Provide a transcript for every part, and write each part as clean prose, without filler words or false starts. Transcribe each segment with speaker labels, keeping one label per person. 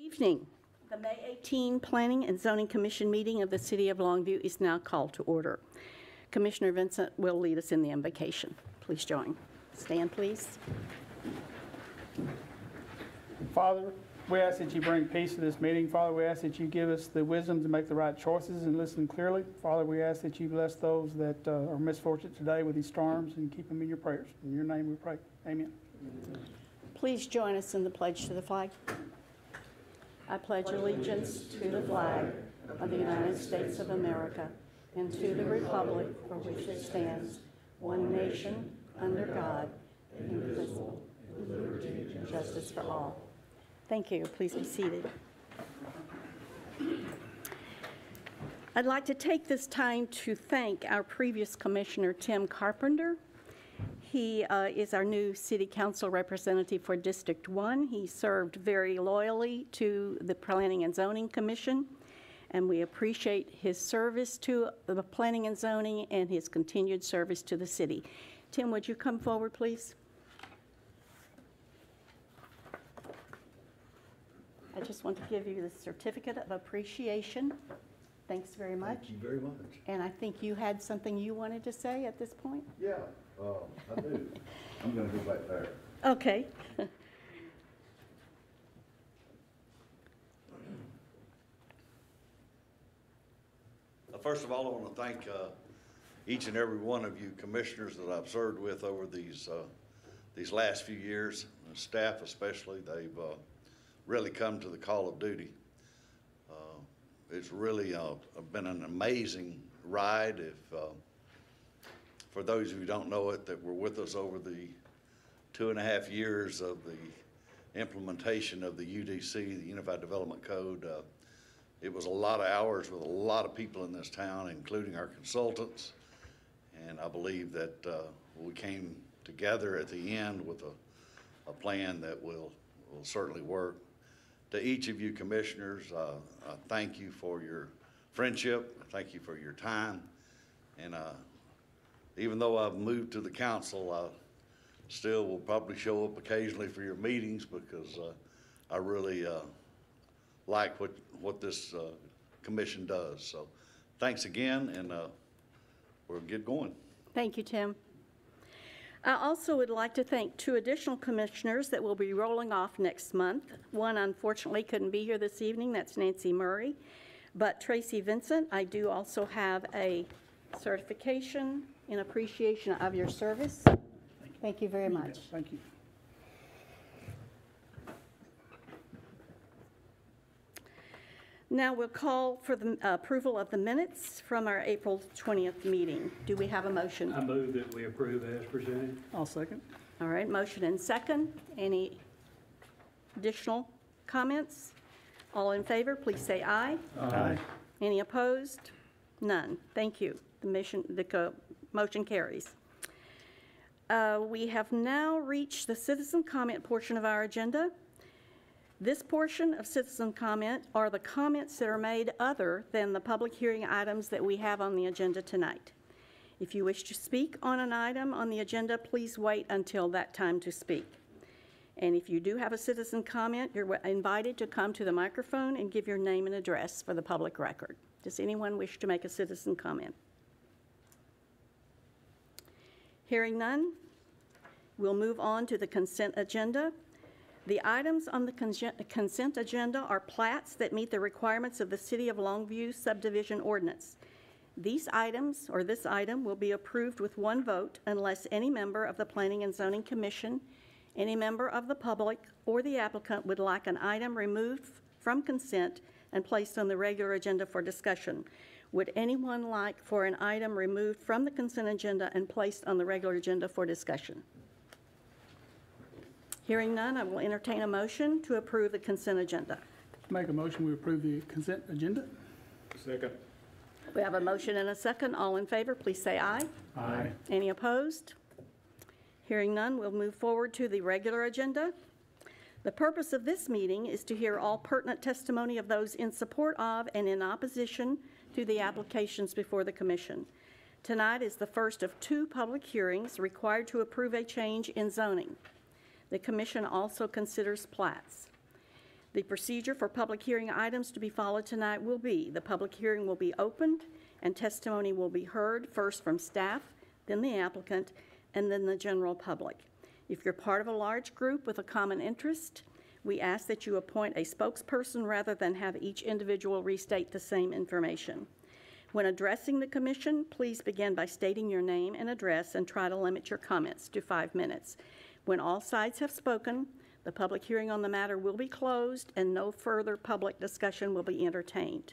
Speaker 1: Evening. The May 18 Planning and Zoning Commission meeting of the City of Longview is now called to order. Commissioner Vincent will lead us in the invocation. Please join. Stand, please.
Speaker 2: Father, we ask that you bring peace to this meeting. Father, we ask that you give us the wisdom to make the right choices and listen clearly. Father, we ask that you bless those that are misfortunate today with these storms and keep them in your prayers. In your name we pray. Amen.
Speaker 1: Please join us in the pledge to the flag. I pledge allegiance to the flag of the United States of America and to the republic for which it stands, one nation, under God, indivisible, with liberty and justice for all. Thank you. Please be seated. I'd like to take this time to thank our previous commissioner, Tim Carpenter. He is our new city council representative for District 1. He served very loyally to the Planning and Zoning Commission, and we appreciate his service to the Planning and Zoning and his continued service to the city. Tim, would you come forward, please? I just want to give you the certificate of appreciation. Thanks very much.
Speaker 3: Thank you very much.
Speaker 1: And I think you had something you wanted to say at this point?
Speaker 3: Yeah, I do. I'm going to go back there.
Speaker 1: Okay.
Speaker 4: First of all, I want to thank each and every one of you commissioners that I've served with over these last few years, and staff especially. They've really come to the call of duty. It's really been an amazing ride. For those of you who don't know it, that were with us over the 2.5 years of the implementation of the UDC, the Unified Development Code, it was a lot of hours with a lot of people in this town, including our consultants. And I believe that we came together at the end with a plan that will certainly work. To each of you commissioners, I thank you for your friendship. I thank you for your time. And even though I've moved to the council, I still will probably show up occasionally for your meetings because I really like what this commission does. So thanks again, and we'll get going.
Speaker 1: Thank you, Tim. I also would like to thank 2 additional commissioners that will be rolling off next month. One, unfortunately, couldn't be here this evening. That's Nancy Murray. But Tracy Vincent, I do also have a certification in appreciation of your service. Thank you very much.
Speaker 2: Yes, thank you.
Speaker 1: Now we'll call for the approval of the minutes from our April 20th meeting. Do we have a motion?
Speaker 5: I move that we approve as presented.
Speaker 2: I'll second.
Speaker 1: All right, motion and second. Any additional comments? All in favor, please say aye.
Speaker 2: Aye.
Speaker 1: Any opposed? None. Thank you. The motion carries. We have now reached the citizen comment portion of our agenda. This portion of citizen comment are the comments that are made other than the public hearing items that we have on the agenda tonight. If you wish to speak on an item on the agenda, please wait until that time to speak. And if you do have a citizen comment, you're invited to come to the microphone and give your name and address for the public record. Does anyone wish to make a citizen comment? Hearing none, we'll move on to the consent agenda. The items on the consent agenda are plats that meet the requirements of the City of Longview subdivision ordinance. These items, or this item, will be approved with one vote unless any member of the Planning and Zoning Commission, any member of the public, or the applicant would like an item removed from consent and placed on the regular agenda for discussion. Would anyone like for an item removed from the consent agenda and placed on the regular agenda for discussion? Hearing none, I will entertain a motion to approve the consent agenda.
Speaker 2: Make a motion, we approve the consent agenda.
Speaker 5: Second.
Speaker 1: We have a motion and a second. All in favor, please say aye.
Speaker 2: Aye.
Speaker 1: Any opposed? Hearing none, we'll move forward to the regular agenda. The purpose of this meeting is to hear all pertinent testimony of those in support of and in opposition to the applications before the Commission. Tonight is the first of 2 public hearings required to approve a change in zoning. The Commission also considers plats. The procedure for public hearing items to be followed tonight will be, the public hearing will be opened and testimony will be heard, first from staff, then the applicant, and then the general public. If you're part of a large group with a common interest, we ask that you appoint a spokesperson rather than have each individual restate the same information. When addressing the commission, please begin by stating your name and address and try to limit your comments to 5 minutes. When all sides have spoken, the public hearing on the matter will be closed and no further public discussion will be entertained.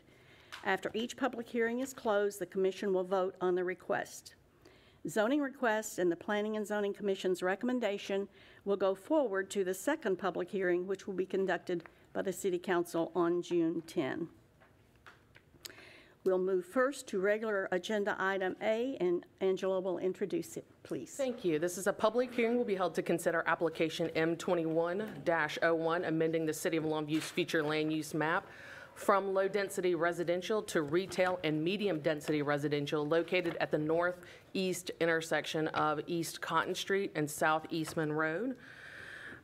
Speaker 1: After each public hearing is closed, the commission will vote on the request. Zoning requests and the Planning and Zoning Commission's recommendation will go forward to the second public hearing, which will be conducted by the City Council on June 10. We'll move first to regular agenda item A, and Angela will introduce it, please.
Speaker 6: Thank you. This is a public hearing will be held to consider application M21-01, amending the City of Longview's future land use map from low-density residential to retail and medium-density residential located at the northeast intersection of East Cotton Street and South Eastman Road.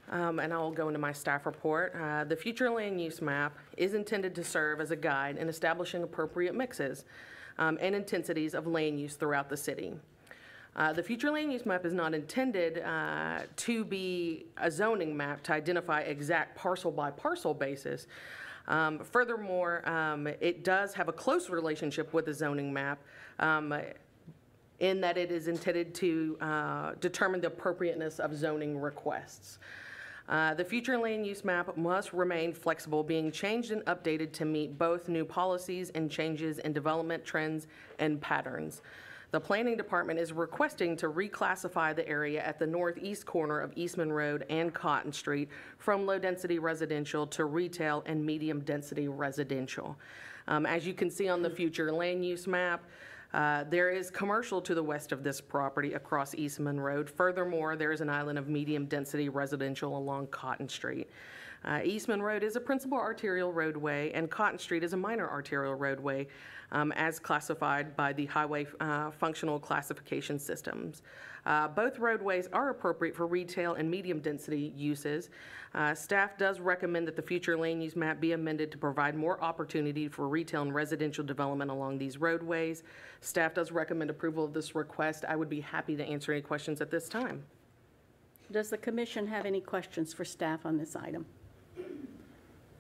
Speaker 6: And I'll go into my staff report. The future land use map is intended to serve as a guide in establishing appropriate mixes and intensities of land use throughout the city. The future land use map is not intended to be a zoning map to identify exact parcel by parcel basis. Furthermore, it does have a close relationship with the zoning map in that it is intended to determine the appropriateness of zoning requests. The future land use map must remain flexible, being changed and updated to meet both new policies and changes in development trends and patterns. The Planning Department is requesting to reclassify the area at the northeast corner of Eastman Road and Cotton Street from low-density residential to retail and medium-density residential. As you can see on the future land use map, there is commercial to the west of this property across Eastman Road. Furthermore, there is an island of medium-density residential along Cotton Street. Eastman Road is a principal arterial roadway, and Cotton Street is a minor arterial roadway, as classified by the Highway Functional Classification Systems. Both roadways are appropriate for retail and medium-density uses. Staff does recommend that the future land use map be amended to provide more opportunity for retail and residential development along these roadways. Staff does recommend approval of this request. I would be happy to answer any questions at this time.
Speaker 1: Does the commission have any questions for staff on this item?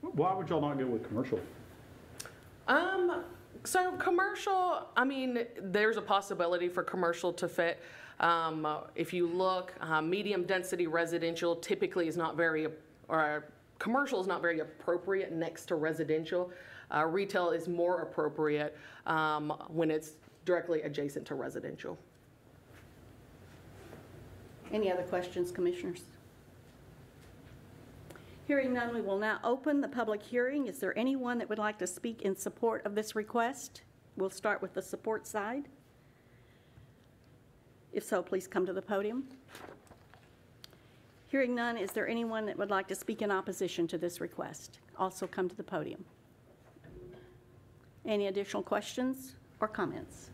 Speaker 5: Why would y'all not go with commercial?
Speaker 6: So commercial, I mean, there's a possibility for commercial to fit. If you look, medium density residential typically is not very, or commercial is not very appropriate next to residential. Retail is more appropriate when it's directly adjacent to residential.
Speaker 1: Any other questions, commissioners? Hearing none, we will now open the public hearing. Is there anyone that would like to speak in support of this request? We'll start with the support side. If so, please come to the podium. Hearing none, is there anyone that would like to speak in opposition to this request? Also come to the podium. Any additional questions or comments?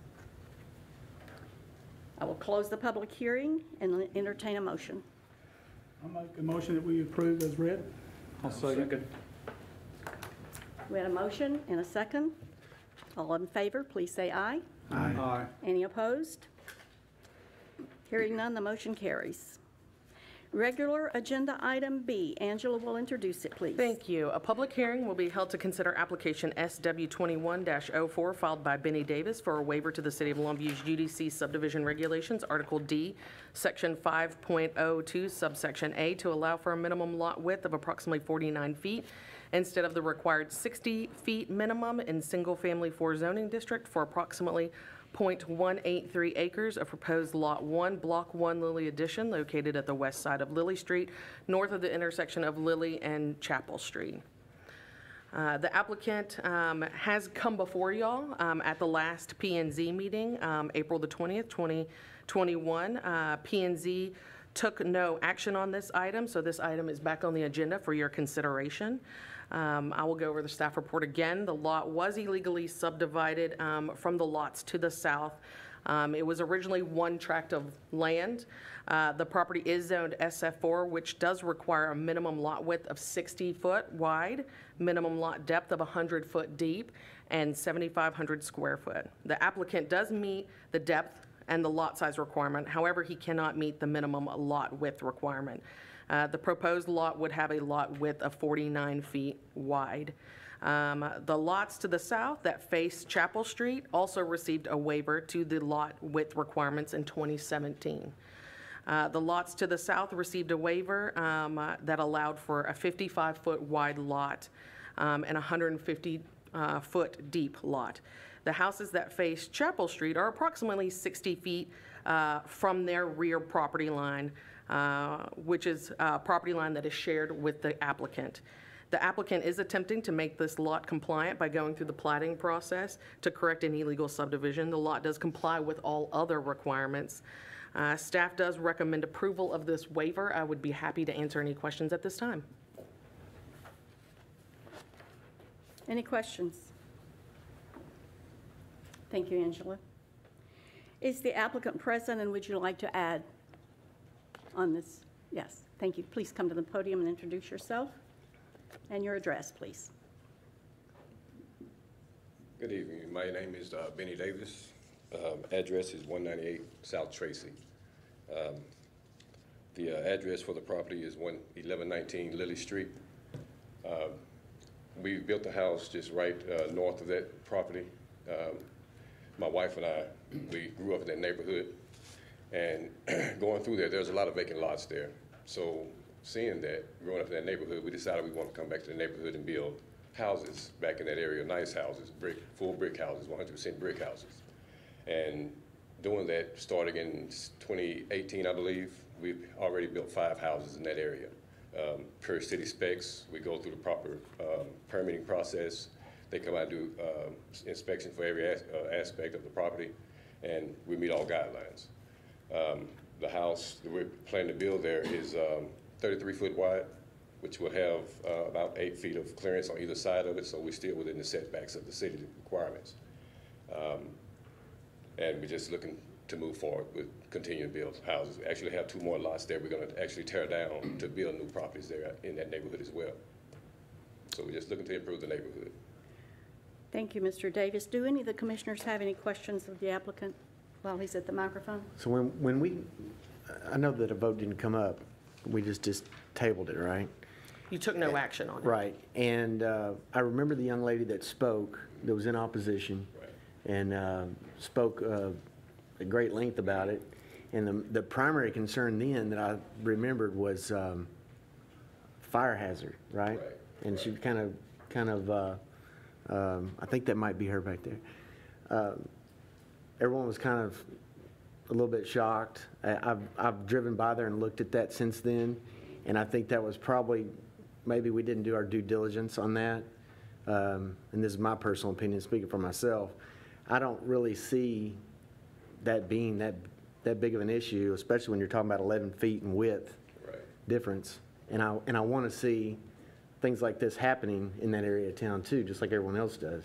Speaker 1: I will close the public hearing and entertain a motion.
Speaker 2: I'll make a motion that we approve as read.
Speaker 5: I'll second.
Speaker 1: We had a motion and a second. All in favor, please say aye.
Speaker 5: Aye.
Speaker 1: Any opposed? Hearing none, the motion carries. Regular agenda item B. Angela will introduce it, please.
Speaker 6: Thank you. A public hearing will be held to consider application SW21-04 filed by Benny Davis for a waiver to the City of Longview's UDC subdivision regulations, Article D, Section 5.02, subsection A, to allow for a minimum lot width of approximately 49 feet instead of the required 60 feet minimum in single-family 4 zoning district for approximately 0.183 acres of proposed Lot 1, Block 1 Lilly Addition, located at the west side of Lilly Street, north of the intersection of Lilly and Chapel Street. The applicant has come before y'all at the last P&Z meeting, April the 20th, 2021. P&Z took no action on this item, so this item is back on the agenda for your consideration. I will go over the staff report again. The lot was illegally subdivided from the lots to the south It was originally one tract of land. The property is zoned SF4, which does require a minimum lot width of 60 foot wide, minimum lot depth of 100 foot deep, and 7,500 square foot. The applicant does meet the depth and the lot size requirement. However, he cannot meet the minimum lot width requirement. The proposed lot would have a lot width of 49 feet wide. The lots to the south that face Chapel Street also received a waiver to the lot width requirements in 2017. The lots to the south received a waiver that allowed for a 55-foot wide lot and a 150-foot deep lot. The houses that face Chapel Street are approximately 60 feet from their rear property line, which is a property line that is shared with the applicant. The applicant is attempting to make this lot compliant by going through the plating process to correct an illegal subdivision. The lot does comply with all other requirements. Staff does recommend approval of this waiver. I would be happy to answer any questions at this time.
Speaker 1: Any questions? Thank you, Angela. Is the applicant present, and would you like to add on this? Yes, thank you. Please come to the podium and introduce yourself and your address, please.
Speaker 7: Good evening. My name is Benny Davis. Address is 198 South Tracy. The address for the property is 1119 Lily Street. We built the house just right north of that property. My wife and I, we grew up in that neighborhood, and going through there, there's a lot of vacant lots there. So seeing that, growing up in that neighborhood, we decided we want to come back to the neighborhood and build houses back in that area, nice houses, full brick houses, 100% brick houses. And doing that, starting in 2018, I believe, we've already built 5 houses in that area. Per city specs, we go through the proper permitting process. They come out and do inspection for every aspect of the property, and we meet all guidelines. The house that we're planning to build there is 33 foot wide, which will have about 8 feet of clearance on either side of it, so we're still within the setbacks of the city requiremements. And we're just looking to move forward with continuing to build houses. We actually have 2 more lots there we're going to actually tear down to build new properties there in that neighborhood as well. So we're just looking to improve the neighborhood.
Speaker 1: Thank you, Mr. Davis. Do any of the commissioners have any questions of the applicant while he's at the microphone?
Speaker 8: So when we, I know that a vote didn't come up, we just tabled it, right?
Speaker 6: You took no action on it.
Speaker 8: Right, and I remember the young lady that spoke, that was in opposition, and spoke at great length about it. And the primary concern then that I remembered was fire hazard, right? And she kind of, I think that might be her back there. Everyone was kind of a little bit shocked. I've driven by there and looked at that since then, and I think that was probably, maybe we didn't do our due diligence on that. And this is my personal opinion, speaking for myself. I don't really see that being that big of an issue, especially when you're talking about 11 feet in width difference. And I want to see things like this happening in that area of town too, just like everyone else does.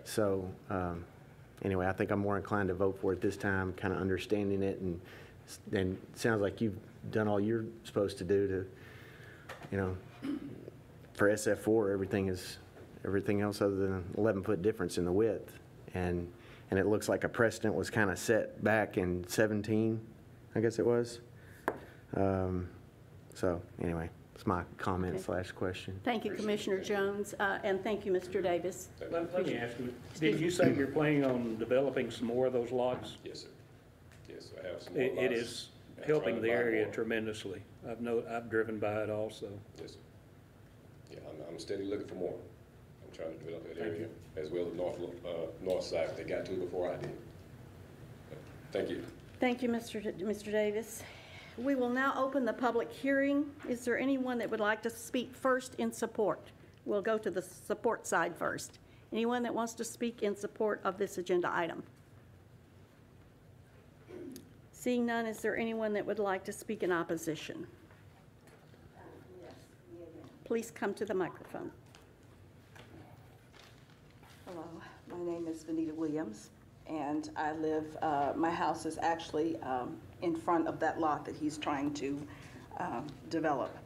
Speaker 8: So anyway, I think I'm more inclined to vote for it this time, kind of understanding it, and it sounds like you've done all you're supposed to do to, you know, for SF4, everything else other than an 11-foot difference in the width. And it looks like a precedent was kind of set back in 17, I guess it was. So anyway, it's my comment / question.
Speaker 1: Thank you, Commissioner Jones, and thank you, Mr. Davis.
Speaker 9: Let me ask you, did you say you're planning on developing some more of those lots?
Speaker 7: Yes, sir. Yes, I have some more lots.
Speaker 9: It is helping the area tremendously. I've driven by it also.
Speaker 7: Yes, sir. Yeah, I'm steadily looking for more. I'm trying to develop that area as well as north side. They got to it before I did. Thank you.
Speaker 1: Thank you, Mr. Davis. We will now open the public hearing. Is there anyone that would like to speak first in support? We'll go to the support side first. Anyone that wants to speak in support of this agenda item? Seeing none, is there anyone that would like to speak in opposition? Please come to the microphone.
Speaker 10: Hello, my name is Vanita Williams. And I live, my house is actually in front of that lot that he's trying to develop.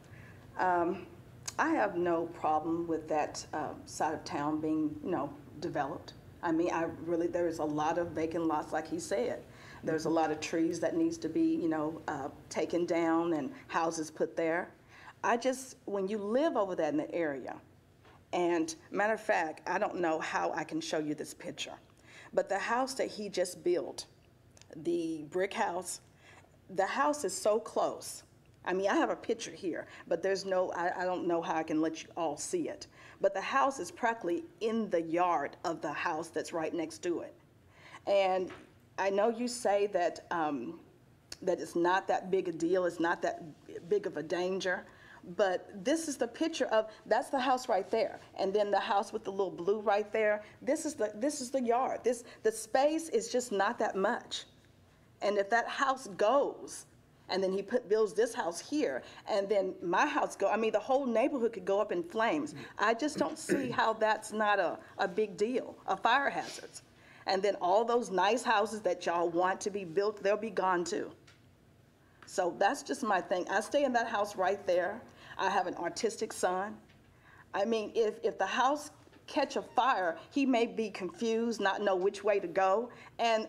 Speaker 10: I have no problem with that side of town being, developed. I mean, there's a lot of vacant lots, like he said. There's a lot of trees that needs to be, taken down and houses put there. When you live over that in the area, and matter of fact, I don't know how I can show you this picture, but the house that he just built, the brick house, the house is so close. I mean, I have a picture here, but I don't know how I can let you all see it. But the house is practically in the yard of the house that's right next to it. And I know you say that, that it's not that big a deal, it's not that big of a danger, but this is the picture that's the house right there. And then the house with the little blue right there, this is the yard. The space is just not that much. And if that house goes, and then he builds this house here, and then my house the whole neighborhood could go up in flames. I just don't see how that's not a big deal, a fire hazard. And then all those nice houses that y'all want to be built, they'll be gone too. So that's just my thing. I stay in that house right there. I have an autistic son. I mean, if the house catch a fire, he may be confused, not know which way to go. And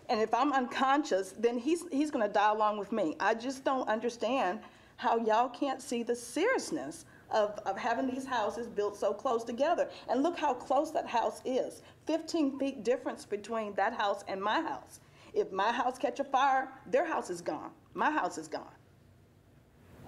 Speaker 10: if I'm unconscious, then he's gonna die along with me. I just don't understand how y'all can't see the seriousness of having these houses built so close together. And look how close that house is. 15 feet difference between that house and my house. If my house catch a fire, their house is gone. My house is gone.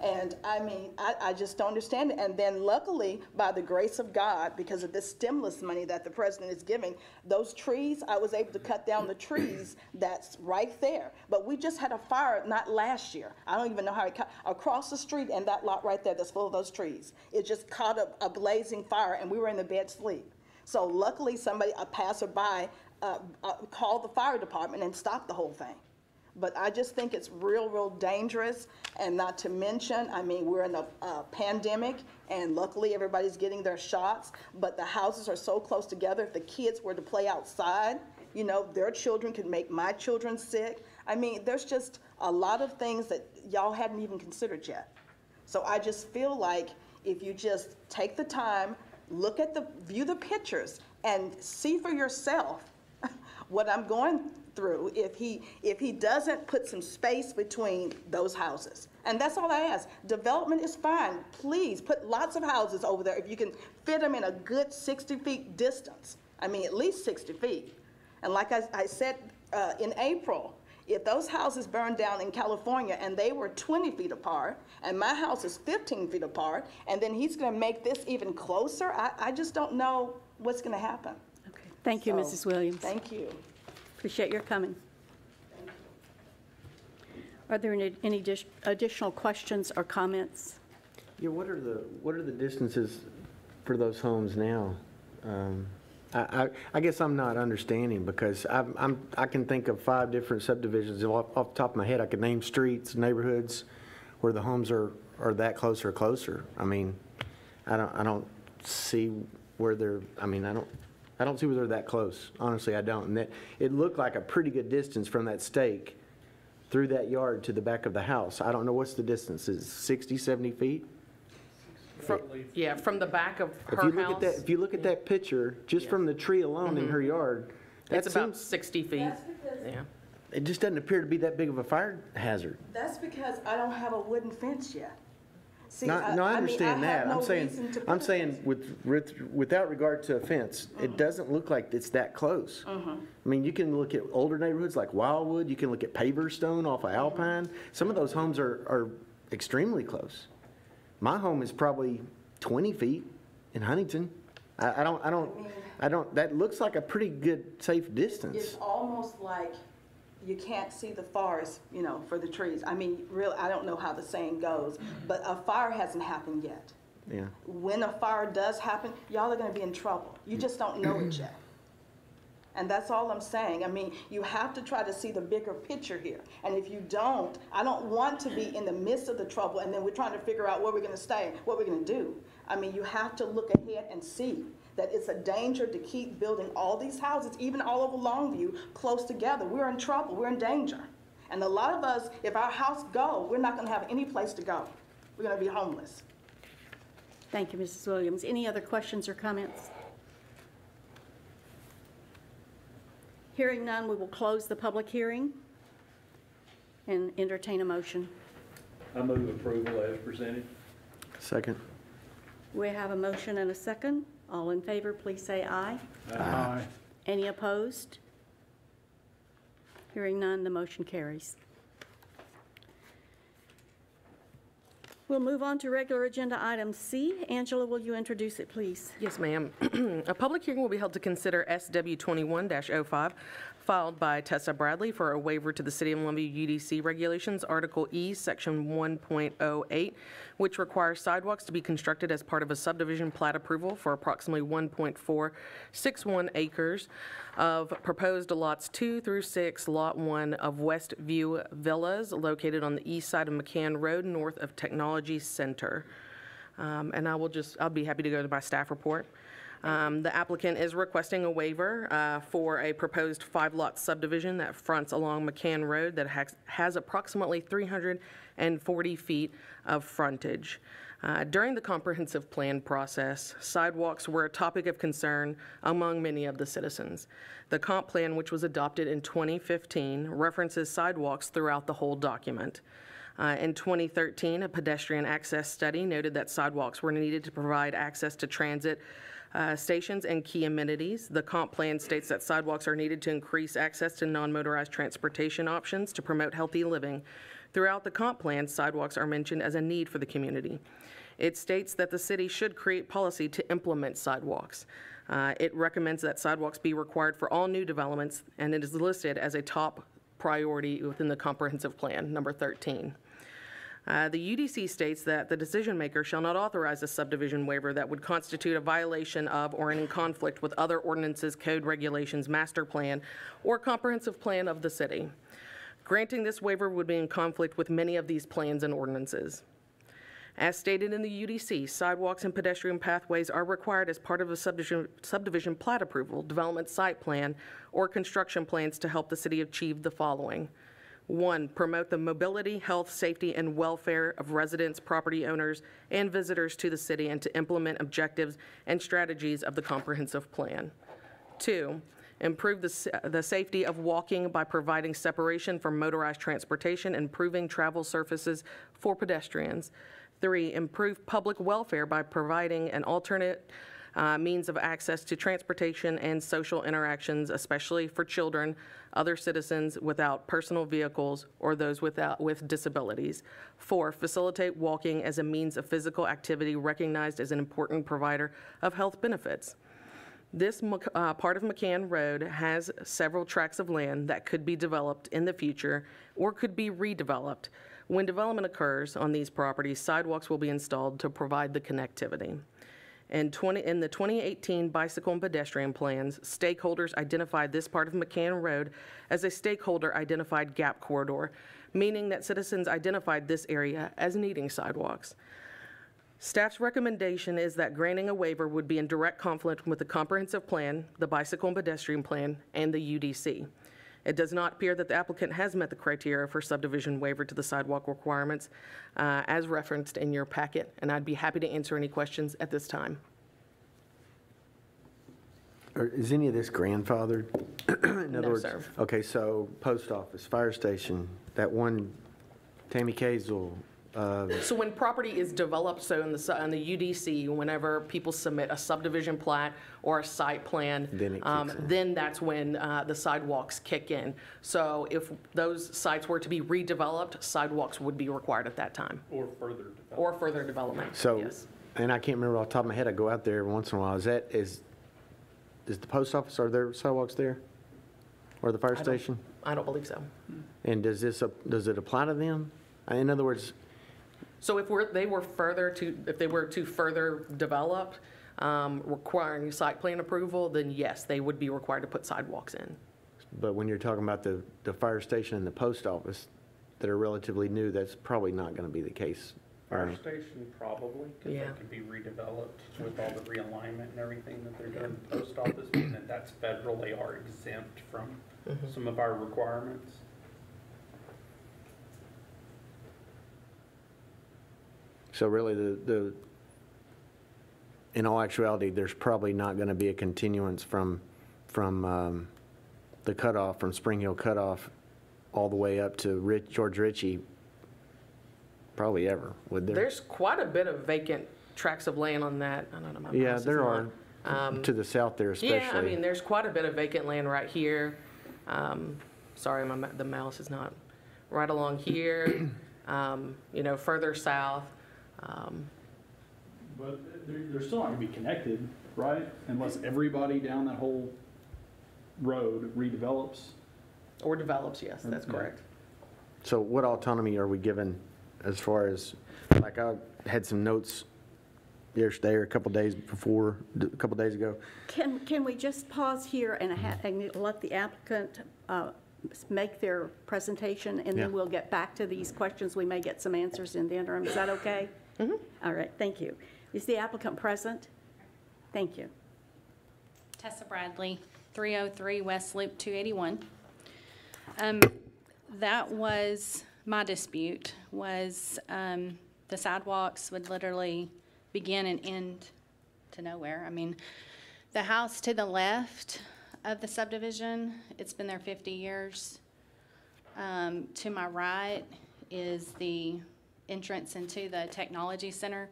Speaker 10: And I mean, I just don't understand it. And then luckily, by the grace of God, because of this stimulus money that the president is giving, those trees, I was able to cut down the trees that's right there. But we just had a fire, not last year. I don't even know how it caught, across the street and that lot right there that's full of those trees. It just caught a blazing fire and we were in the bed sleep. So luckily a passerby, called the fire department and stopped the whole thing. But I just think it's real dangerous, and not to mention, I mean, we're in a pandemic, and luckily everybody's getting their shots, but the houses are so close together. If the kids were to play outside, their children could make my children sick. I mean, there's just a lot of things that y'all hadn't even considered yet. So I just feel like if you just take the time, view the pictures, and see for yourself what I'm going through if he doesn't put some space between those houses. And that's all I ask. Development is fine. Please put lots of houses over there if you can fit them in a good 60 feet distance. I mean, at least 60 feet. And like I said in April, if those houses burned down in California and they were 20 feet apart, and my house is 15 feet apart, and then he's gonna make this even closer, I just don't know what's gonna happen.
Speaker 1: Okay. Thank you, Mrs. Williams.
Speaker 10: Thank you.
Speaker 1: Appreciate your coming. Are there any additional questions or comments?
Speaker 8: Yeah, what are the distances for those homes now? I guess I'm not understanding, because I can think of 5 different subdivisions off the top of my head. I could name streets, neighborhoods where the homes are that close or closer. I mean, I don't see where they're. I mean, I don't see where they're that close. Honestly, I don't. And it looked like a pretty good distance from that stake through that yard to the back of the house. I don't know what's the distance. Is it 60, 70 feet?
Speaker 6: From the back of her house.
Speaker 8: If you look at that picture, just from the tree alone in her yard,
Speaker 6: It's about 60 feet. Yeah.
Speaker 8: It just doesn't appear to be that big of a fire hazard.
Speaker 10: That's because I don't have a wooden fence yet. See,
Speaker 8: No, I understand that.
Speaker 10: have no
Speaker 8: I'm
Speaker 10: reason to put
Speaker 8: I'm
Speaker 10: a
Speaker 8: saying
Speaker 10: fence.
Speaker 8: without regard to a fence, it doesn't look like it's that close. I mean, you can look at older neighborhoods like Wildwood, you can look at Paverstone off of Alpine. Some of those homes are extremely close. My home is probably 20 feet in Huntington. I don't, that looks like a pretty good, safe distance.
Speaker 10: It's almost like you can't see the forest, for the trees. I mean, really, I don't know how the saying goes, but a fire hasn't happened yet.
Speaker 8: Yeah.
Speaker 10: When a fire does happen, y'all are gonna be in trouble. You just don't know it yet. And that's all I'm saying. I mean, you have to try to see the bigger picture here. And if you don't, I don't want to be in the midst of the trouble and then we're trying to figure out where we're gonna stay, what we're gonna do. I mean, you have to look ahead and see that it's a danger to keep building all these houses, even all over Longview, close together. We're in trouble, we're in danger. And a lot of us, if our house go, we're not gonna have any place to go. We're gonna be homeless.
Speaker 1: Thank you, Mrs. Williams. Any other questions or comments? Hearing none, we will close the public hearing and entertain a motion.
Speaker 9: I move approval as presented.
Speaker 8: Second.
Speaker 1: We have a motion and a second. All in favor, please say aye.
Speaker 2: Aye.
Speaker 1: Any opposed? Hearing none, the motion carries. We'll move on to regular agenda item C. Angela, will you introduce it, please?
Speaker 6: Yes, ma'am. A public hearing will be held to consider SW 21-05, filed by Tessa Bradley for a waiver to the City of Longview UDC regulations, Article E, Section 1.08, which requires sidewalks to be constructed as part of a subdivision plat approval for approximately 1.461 acres of proposed lots 2 through 6, Lot 1 of Westview Villas, located on the east side of McCann Road, north of Technology Center. And I'll be happy to go to my staff report. The applicant is requesting a waiver for a proposed 5-lot subdivision that fronts along McCann Road that has approximately 340 feet of frontage. During the comprehensive plan process, sidewalks were a topic of concern among many of the citizens. The comp plan, which was adopted in 2015, references sidewalks throughout the whole document. In 2013, a pedestrian access study noted that sidewalks were needed to provide access to transit stations and key amenities. The comp plan states that sidewalks are needed to increase access to non-motorized transportation options to promote healthy living. Throughout the comp plan, sidewalks are mentioned as a need for the community. It states that the city should create policy to implement sidewalks. It recommends that sidewalks be required for all new developments, and it is listed as a top priority within the comprehensive plan, number 13. The UDC states that the decision maker shall not authorize a subdivision waiver that would constitute a violation of or in conflict with other ordinances, code regulations, master plan, or comprehensive plan of the city. Granting this waiver would be in conflict with many of these plans and ordinances. As stated in the UDC, sidewalks and pedestrian pathways are required as part of a subdivision plat approval, development site plan, or construction plans to help the city achieve the following. 1, promote the mobility, health, safety, and welfare of residents, property owners, and visitors to the city, and to implement objectives and strategies of the comprehensive plan. 2, improve the safety of walking by providing separation from motorized transportation, improving travel surfaces for pedestrians. 3, improve public welfare by providing an alternate means of access to transportation and social interactions, especially for children, other citizens without personal vehicles, or those with disabilities. 4, facilitate walking as a means of physical activity recognized as an important provider of health benefits. This part of McCann Road has several tracts of land that could be developed in the future or could be redeveloped. When development occurs on these properties, sidewalks will be installed to provide the connectivity. In the 2018 bicycle and pedestrian plans, stakeholders identified this part of McCann Road as a stakeholder-identified gap corridor, meaning that citizens identified this area as needing sidewalks. Staff's recommendation is that granting a waiver would be in direct conflict with the comprehensive plan, the bicycle and pedestrian plan, and the UDC. It does not appear that the applicant has met the criteria for subdivision waiver to the sidewalk requirements as referenced in your packet, and I'd be happy to answer any questions at this time.
Speaker 8: Is any of this grandfathered? In other
Speaker 6: No,
Speaker 8: words,
Speaker 6: sir.
Speaker 8: Okay, so post office, fire station, that one, Tammy Kazel,
Speaker 6: So when property is developed, so in the UDC, whenever people submit a subdivision plat or a site plan,
Speaker 8: Then it kicks in.
Speaker 6: then that's when the sidewalks kick in. So if those sites were to be redeveloped, sidewalks would be required at that time,
Speaker 9: Or further development.
Speaker 6: or further development,
Speaker 8: so,
Speaker 6: yes.
Speaker 8: and I can't remember off the top of my head, I go out there every once in a while, is the post office, are there sidewalks there? Or the fire station?
Speaker 6: I don't believe so.
Speaker 8: And does it apply to them? In other words,
Speaker 6: So if they were to further develop, requiring site plan approval, then yes, they would be required to put sidewalks in.
Speaker 8: but when you're talking about the fire station and the post office that are relatively new, that's probably not going to be the case
Speaker 5: Fire station probably, because
Speaker 6: Yeah.
Speaker 5: that could be redeveloped with all the realignment and everything that they're doing. The post office, being that that's federal, they are exempt from some of our requirements.
Speaker 8: So really, in all actuality, there's probably not going to be a continuance from the cutoff, from Spring Hill cutoff, all the way up to George Ritchie, probably ever, would there?
Speaker 6: There's quite a bit of vacant tracts of land on that. I don't know. My
Speaker 8: Yeah,
Speaker 6: mouse is
Speaker 8: there
Speaker 6: not-
Speaker 8: are, to the south there especially.
Speaker 6: Yeah, I mean, there's quite a bit of vacant land right here. Sorry, the mouse is not right along here, further south.
Speaker 5: But they're still not gonna be connected, right? Unless everybody down that whole road redevelops.
Speaker 6: Or develops, yes, that's
Speaker 5: Yeah.
Speaker 6: correct.
Speaker 8: So what autonomy are we given as far as, like, I had some notes yesterday or a couple days ago.
Speaker 1: Can we just pause here and let the applicant make their presentation, and then
Speaker 8: Yeah.
Speaker 1: we'll get back to these questions. We may get some answers in the interim. Is that okay? Mm-hmm. All right, thank you. Is the applicant present? Thank you.
Speaker 11: Tessa Bradley, 303 West Loop 281. That was my dispute, was the sidewalks would literally begin and end to nowhere. I mean, the house to the left of the subdivision, it's been there 50 years. To my right is the entrance into the technology center,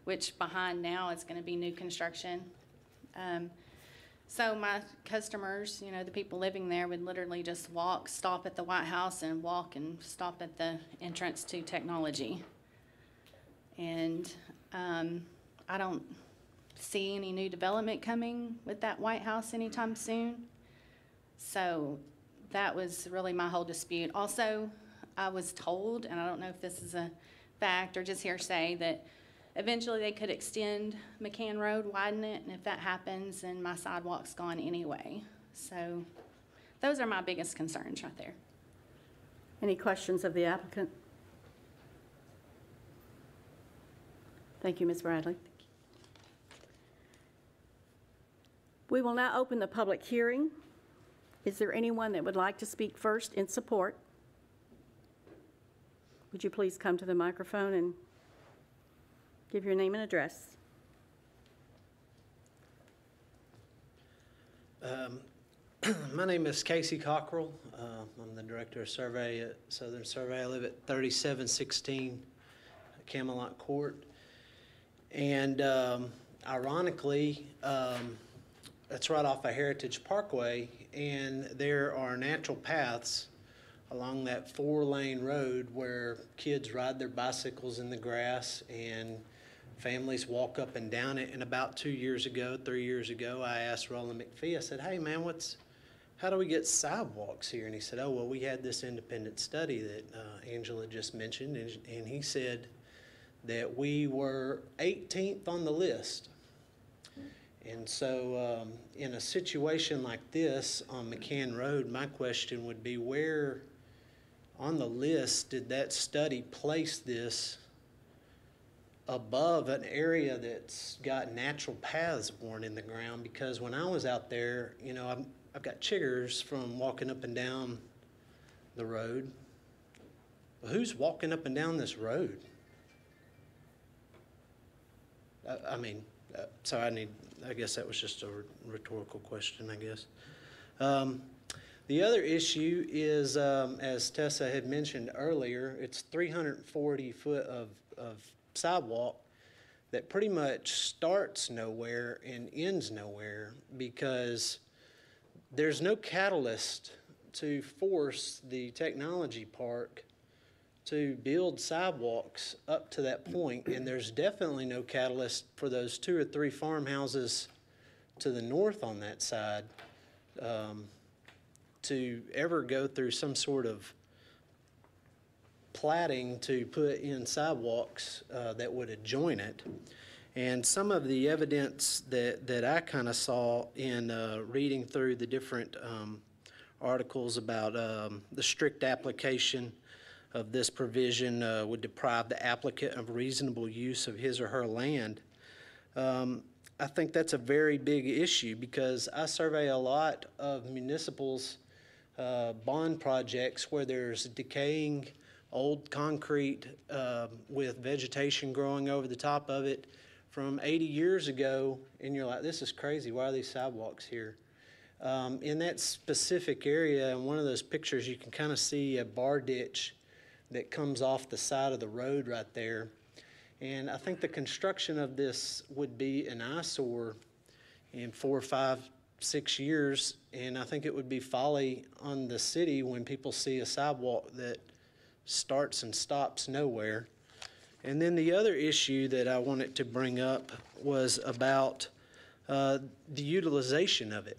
Speaker 11: which behind now is going to be new construction. So my customers, the people living there would literally just walk, stop at the White House and walk and stop at the entrance to technology. And I don't see any new development coming with that White House anytime soon. So that was really my whole dispute. Also, I was told, and I don't know if this is a fact or just hearsay, that eventually they could extend McCann Road, widen it, and if that happens, then my sidewalk's gone anyway. So those are my biggest concerns right there.
Speaker 1: Any questions of the applicant? Thank you, Ms. Bradley. We will now open the public hearing. Is there anyone that would like to speak first in support? Would you please come to the microphone and give your name and address?
Speaker 12: My name is Casey Cockrell. I'm the Director of Survey at Southern Survey. I live at 3716 Camelot Court. And ironically, that's right off of Heritage Parkway, and there are natural paths along that 4-lane road where kids ride their bicycles in the grass and families walk up and down it. And about 3 years ago, I asked Roland McPhee, I said, hey man, how do we get sidewalks here? And he said, oh, well, we had this independent study that Angela just mentioned, and he said that we were 18th on the list. And so in a situation like this on McCann Road, my question would be, where on the list did that study place this above an area that's got natural paths worn in the ground? Because when I was out there, I've got chiggers from walking up and down the road. Well, who's walking up and down this road? I guess that was just a rhetorical question, I guess. The other issue is, as Tessa had mentioned earlier, it's 340 foot of sidewalk that pretty much starts nowhere and ends nowhere, because there's no catalyst to force the technology park to build sidewalks up to that point, and there's definitely no catalyst for those 2 or 3 farmhouses to the north on that side to ever go through some sort of platting to put in sidewalks that would adjoin it. And some of the evidence that I kind of saw in reading through the different articles about the strict application of this provision would deprive the applicant of reasonable use of his or her land. I think that's a very big issue because I survey a lot of municipals' bond projects where there's decaying old concrete with vegetation growing over the top of it from 80 years ago, and you're like, this is crazy, why are these sidewalks here? In that specific area, in one of those pictures, you can kind of see a bar ditch that comes off the side of the road right there. And I think the construction of this would be an eyesore in 4, 5, 6 years, and I think it would be folly on the city when people see a sidewalk that starts and stops nowhere. And then the other issue that I wanted to bring up was about the utilization of it.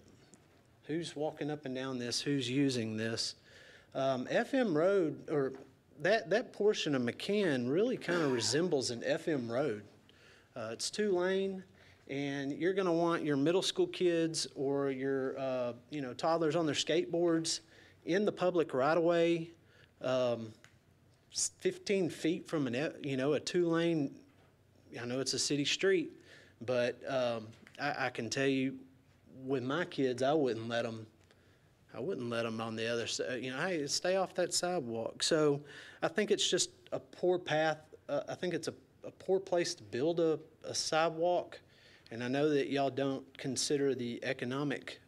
Speaker 12: Who's walking up and down this? Who's using this? FM Road, or that portion of McCann really kind of resembles an FM Road. It's 2-lane, and you're going to want your middle school kids or your toddlers on their skateboards in the public right-of-way, 15 feet from a 2-lane. I know it's a city street, but I can tell you, with my kids, I wouldn't let them on the other side. Hey, stay off that sidewalk. So I think it's just a poor path. I think it's a poor place to build a sidewalk. And I know that y'all don't consider the economic,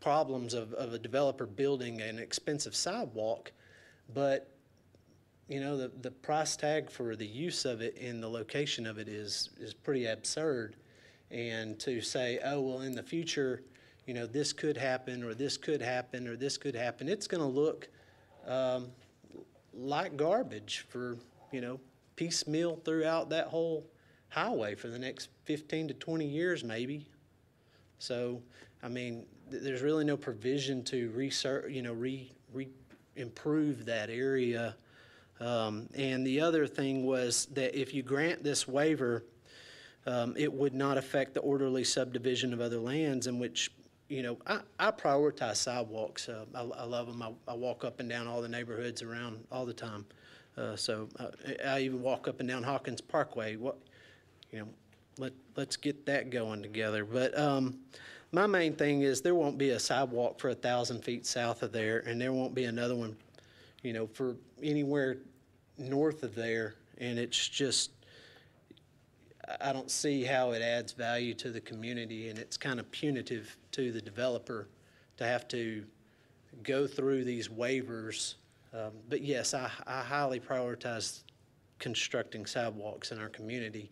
Speaker 12: problems of a developer building an expensive sidewalk, but the price tag for the use of it and the location of it is pretty absurd. And to say, oh, well, in the future, this could happen, or this could happen, or this could happen, it's going to look like garbage for, piecemeal throughout that whole highway for the next 15 to 20 years, maybe. So, I mean, there's really no provision to improve that area. And the other thing was that if you grant this waiver, it would not affect the orderly subdivision of other lands, in which, I prioritize sidewalks. I love them. I walk up and down all the neighborhoods around all the time. So I even walk up and down Hawkins Parkway. Let's get that going together. But my main thing is there won't be a sidewalk for 1,000 feet south of there, and there won't be another one, for anywhere north of there. And it's just, I don't see how it adds value to the community, and it's kind of punitive to the developer to have to go through these waivers. But yes, I highly prioritize constructing sidewalks in our community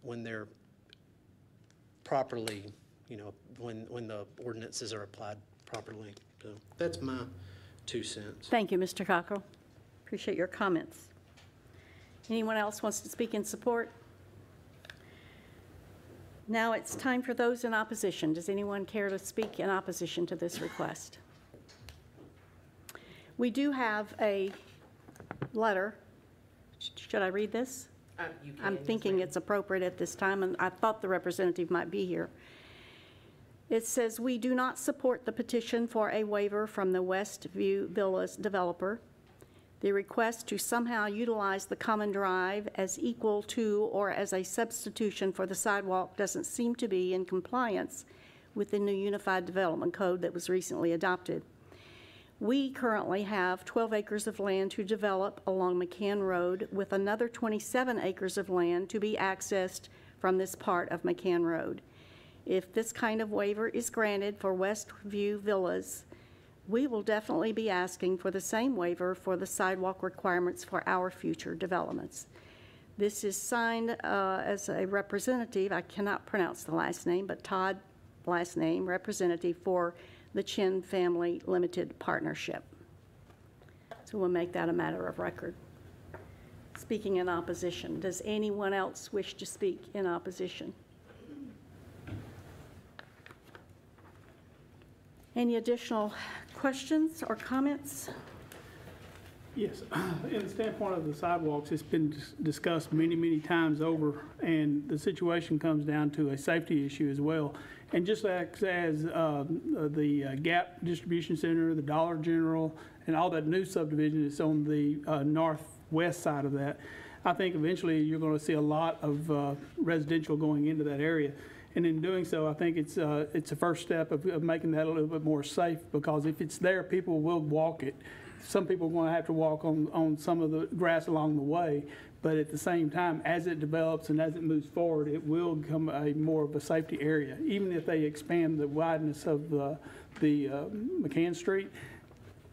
Speaker 12: when they're properly, when the ordinances are applied properly. So that's my 2 cents.
Speaker 1: Thank you, Mr. Cockrell. Appreciate your comments. Anyone else wants to speak in support? Now it's time for those in opposition. Does anyone care to speak in opposition to this request? We do have a letter. Should I read this?
Speaker 6: You can,
Speaker 1: I'm thinking it's appropriate at this time, and I thought the representative might be here. It says, we do not support the petition for a waiver from the Westview Villas developer. The request to somehow utilize the common drive as equal to or as a substitution for the sidewalk doesn't seem to be in compliance with the new Unified Development Code that was recently adopted. We currently have 12 acres of land to develop along McCann Road, with another 27 acres of land to be accessed from this part of McCann Road. If this kind of waiver is granted for Westview Villas, we will definitely be asking for the same waiver for the sidewalk requirements for our future developments. This is signed as a representative, I cannot pronounce the last name, but Todd, last name, representative for the Chin Family Limited Partnership. So we'll make that a matter of record. Speaking in opposition, does anyone else wish to speak in opposition? Any additional questions or comments?
Speaker 2: Yes, in the standpoint of the sidewalks, it's been discussed many, many times over, and the situation comes down to a safety issue as well. And just like as the Gap Distribution Center, the Dollar General, and all that new subdivision that's on the northwest side of that, I think eventually you're going to see a lot of residential going into that area. And in doing so, I think it's a first step of making that a little bit more safe, because if it's there, people will walk it. Some people are going to have to walk on some of the grass along the way, but at the same time, as it develops and as it moves forward, it will become a more of a safety area. Even if they expand the wideness of the McCann Street,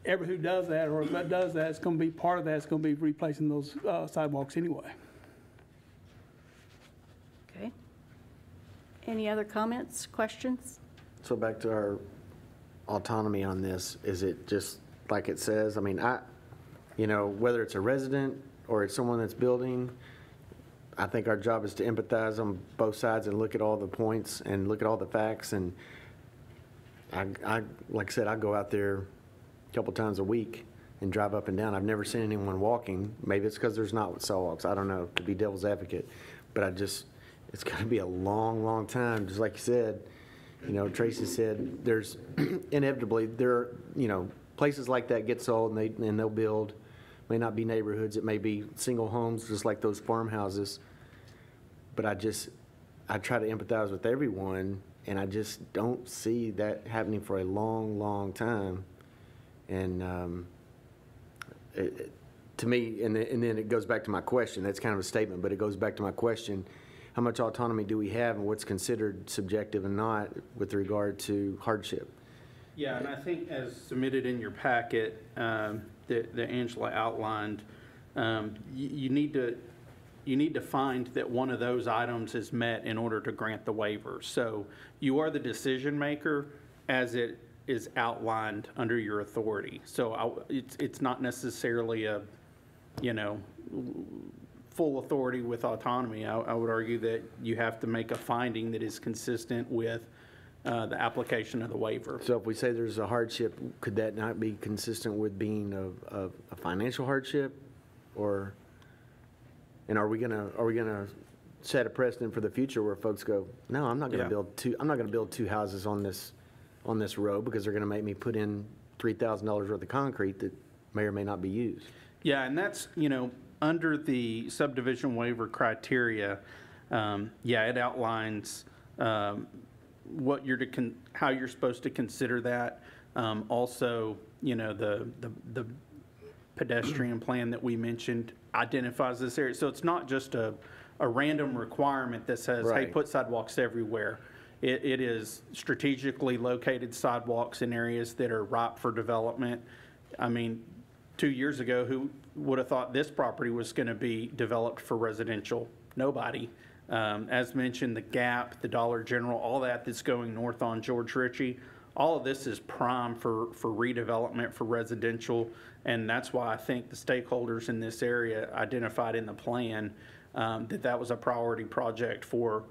Speaker 2: everyone who does that or that does that, it's going to be part of that. It's going to be replacing those sidewalks anyway.
Speaker 1: Okay. Any other comments, questions?
Speaker 8: So back to our autonomy on this, is it just like it says? I mean, whether it's a resident or it's someone that's building, I think our job is to empathize on both sides and look at all the points and look at all the facts. And I like I said, I go out there a couple times a week and drive up and down. I've never seen anyone walking. Maybe it's because there's not sidewalks. I don't know, to be devil's advocate. But it's going to be a long, long time. Just like you said, Tracy said, there's inevitably, places like that get sold and they'll build. May not be neighborhoods, it may be single homes, just like those farmhouses. But I try to empathize with everyone, and I just don't see that happening for a long, long time. And to me, and then it goes back to my question. That's kind of a statement, but it goes back to my question: how much autonomy do we have, and what's considered subjective and not with regard to hardship?
Speaker 5: Yeah, and I think as submitted in your packet, that Angela outlined, you need to find that one of those items is met in order to grant the waiver. So you are the decision maker as it is outlined under your authority. So it's not necessarily a, full authority with autonomy. I would argue that you have to make a finding that is consistent with the application of the waiver.
Speaker 8: So if we say there's a hardship, could that not be consistent with being a financial hardship? And are we gonna set a precedent for the future where folks go, no, I'm not gonna build two houses on this road because they're gonna make me put in $3,000 worth of concrete that may or may not be used?
Speaker 5: Yeah, and that's, under the subdivision waiver criteria, it outlines what how you're supposed to consider that. Also, the pedestrian plan that we mentioned identifies this area. So it's not just a random requirement that says, hey, put sidewalks everywhere. It is strategically located sidewalks in areas that are ripe for development. I mean, 2 years ago, who would have thought this property was going to be developed for residential? Nobody. As mentioned, the Gap, the Dollar General, all that's going north on George Ritchie, all of this is prime for redevelopment for residential, and that's why I think the stakeholders in this area identified in the plan that was a priority project for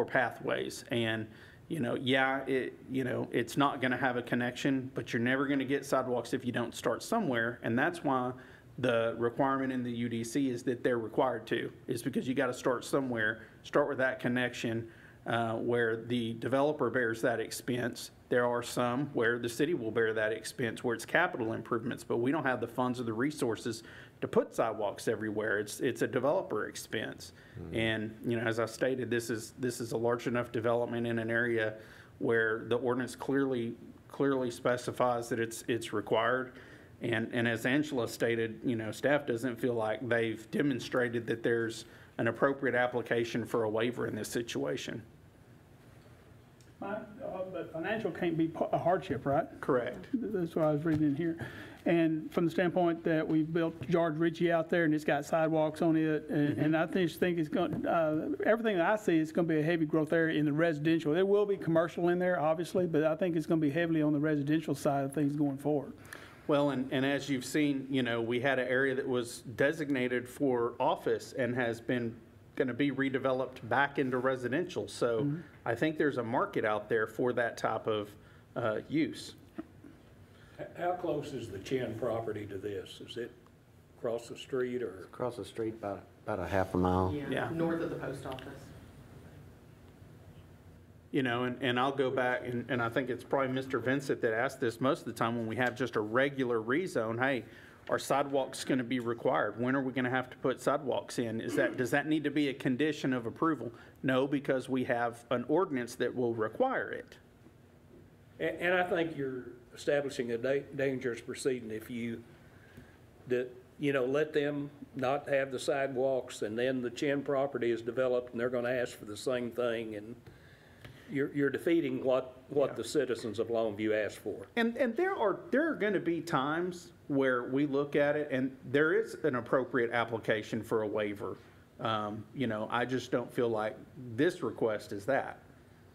Speaker 5: pathways. And it's not going to have a connection, but you're never going to get sidewalks if you don't start somewhere, and that's why the requirement in the UDC is that they're required to, is because you got to start somewhere, start with that connection where the developer bears that expense. There are some where the city will bear that expense where it's capital improvements, but we don't have the funds or the resources to put sidewalks everywhere. It's a developer expense. And, as I stated, this is a large enough development in an area where the ordinance clearly specifies that it's required. And as Angela stated, staff doesn't feel like they've demonstrated that there's an appropriate application for a waiver in this situation.
Speaker 2: But financial can't be a hardship, right?
Speaker 5: Correct.
Speaker 2: That's what I was reading in here. And from the standpoint that we've built George Ritchie out there and it's got sidewalks on it, and I think it's going, everything that I see is going to be a heavy growth area in the residential. There will be commercial in there, obviously, but I think it's going to be heavily on the residential side of things going forward.
Speaker 5: Well, and as you've seen, we had an area that was designated for office and has been going to be redeveloped back into residential. So I think there's a market out there for that type of use.
Speaker 9: How close is the Chin property to this? Is it across the street or?
Speaker 8: Across the street about a half a mile.
Speaker 5: Yeah.
Speaker 6: North of the post office.
Speaker 5: You know, and I'll go back, and I think it's probably Mr. Vincent that asked this most of the time when we have just a regular rezone, hey, are sidewalks going to be required? When are we going to have to put sidewalks in? Does that need to be a condition of approval? No, because we have an ordinance that will require it.
Speaker 9: And I think you're establishing a dangerous precedent if you, let them not have the sidewalks, and then the Chin property is developed, and they're going to ask for the same thing, and you're defeating what the citizens of Longview asked for.
Speaker 5: And there are going to be times where we look at it and there is an appropriate application for a waiver. I just don't feel like this request is that.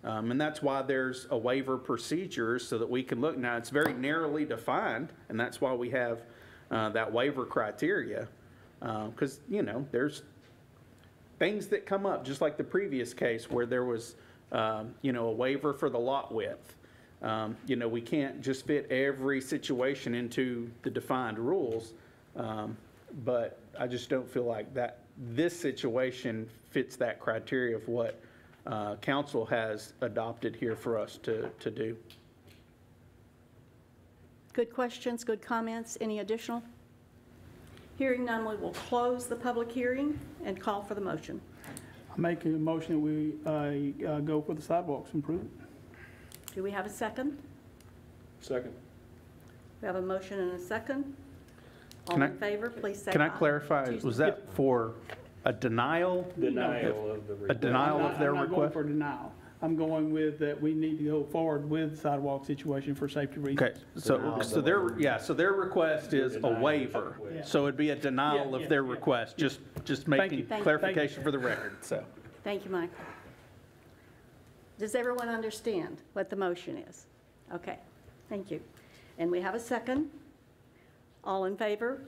Speaker 5: And that's why there's a waiver procedure so that we can look. Now, it's very narrowly defined, and that's why we have that waiver criteria. Because, there's things that come up, just like the previous case where there was a waiver for the lot width. We can't just fit every situation into the defined rules, but I just don't feel like that this situation fits that criteria of what council has adopted here for us to do.
Speaker 1: Good questions, good comments. Any additional? Hearing none, we will close the public hearing and call for the motion.
Speaker 2: I make a motion that we go for the sidewalks improvement.
Speaker 1: Do we have a second?
Speaker 9: Second.
Speaker 1: We have a motion and a second. All
Speaker 5: Can I-
Speaker 1: in favor, please say aye.
Speaker 5: Can I clarify,
Speaker 1: Excuse
Speaker 5: was
Speaker 1: me.
Speaker 5: that for a denial?
Speaker 9: Denial of the
Speaker 5: A
Speaker 9: request.
Speaker 5: denial of their
Speaker 2: I'm not going
Speaker 5: request?
Speaker 2: for denial. I'm going with that we need to go forward with the sidewalk situation for safety reasons.
Speaker 5: Okay, so their request is a waiver.
Speaker 2: Yeah.
Speaker 5: So it'd be a denial
Speaker 2: Yeah,
Speaker 5: of their
Speaker 2: yeah.
Speaker 5: request, just
Speaker 2: you.
Speaker 5: making
Speaker 1: Thank you.
Speaker 5: clarification for the record, so.
Speaker 1: Thank you, Michael. Does everyone understand what the motion is? Okay, thank you. And we have a second. All in favor,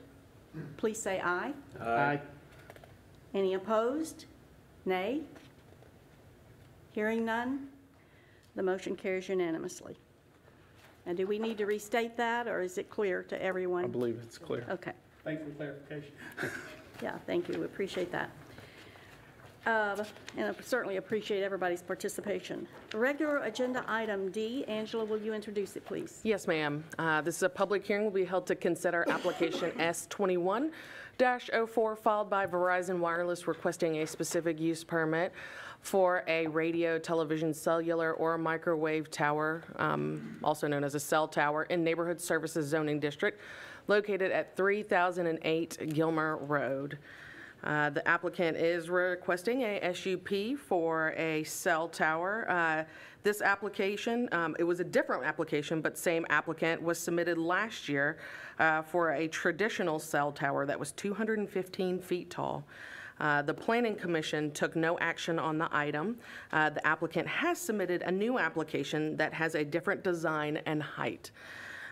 Speaker 1: please say aye.
Speaker 2: Aye.
Speaker 1: Any opposed? Nay? Hearing none, the motion carries unanimously. And do we need to restate that, or is it clear to everyone?
Speaker 5: I believe it's clear.
Speaker 1: Okay.
Speaker 2: Thanks for the clarification.
Speaker 1: Yeah, thank you. We appreciate that. And I certainly appreciate everybody's participation. Regular agenda item D. Angela, will you introduce it, please?
Speaker 6: Yes, ma'am. This is a public hearing will be held to consider application S21-04 filed by Verizon Wireless requesting a specific use permit for a radio, television, cellular, or microwave tower, also known as a cell tower, in Neighborhood Services Zoning District located at 3008 Gilmer Road. The applicant is requesting a SUP for a cell tower. This application, it was a different application, but same applicant, was submitted last year for a traditional cell tower that was 215 feet tall. The Planning Commission took no action on the item. The applicant has submitted a new application that has a different design and height.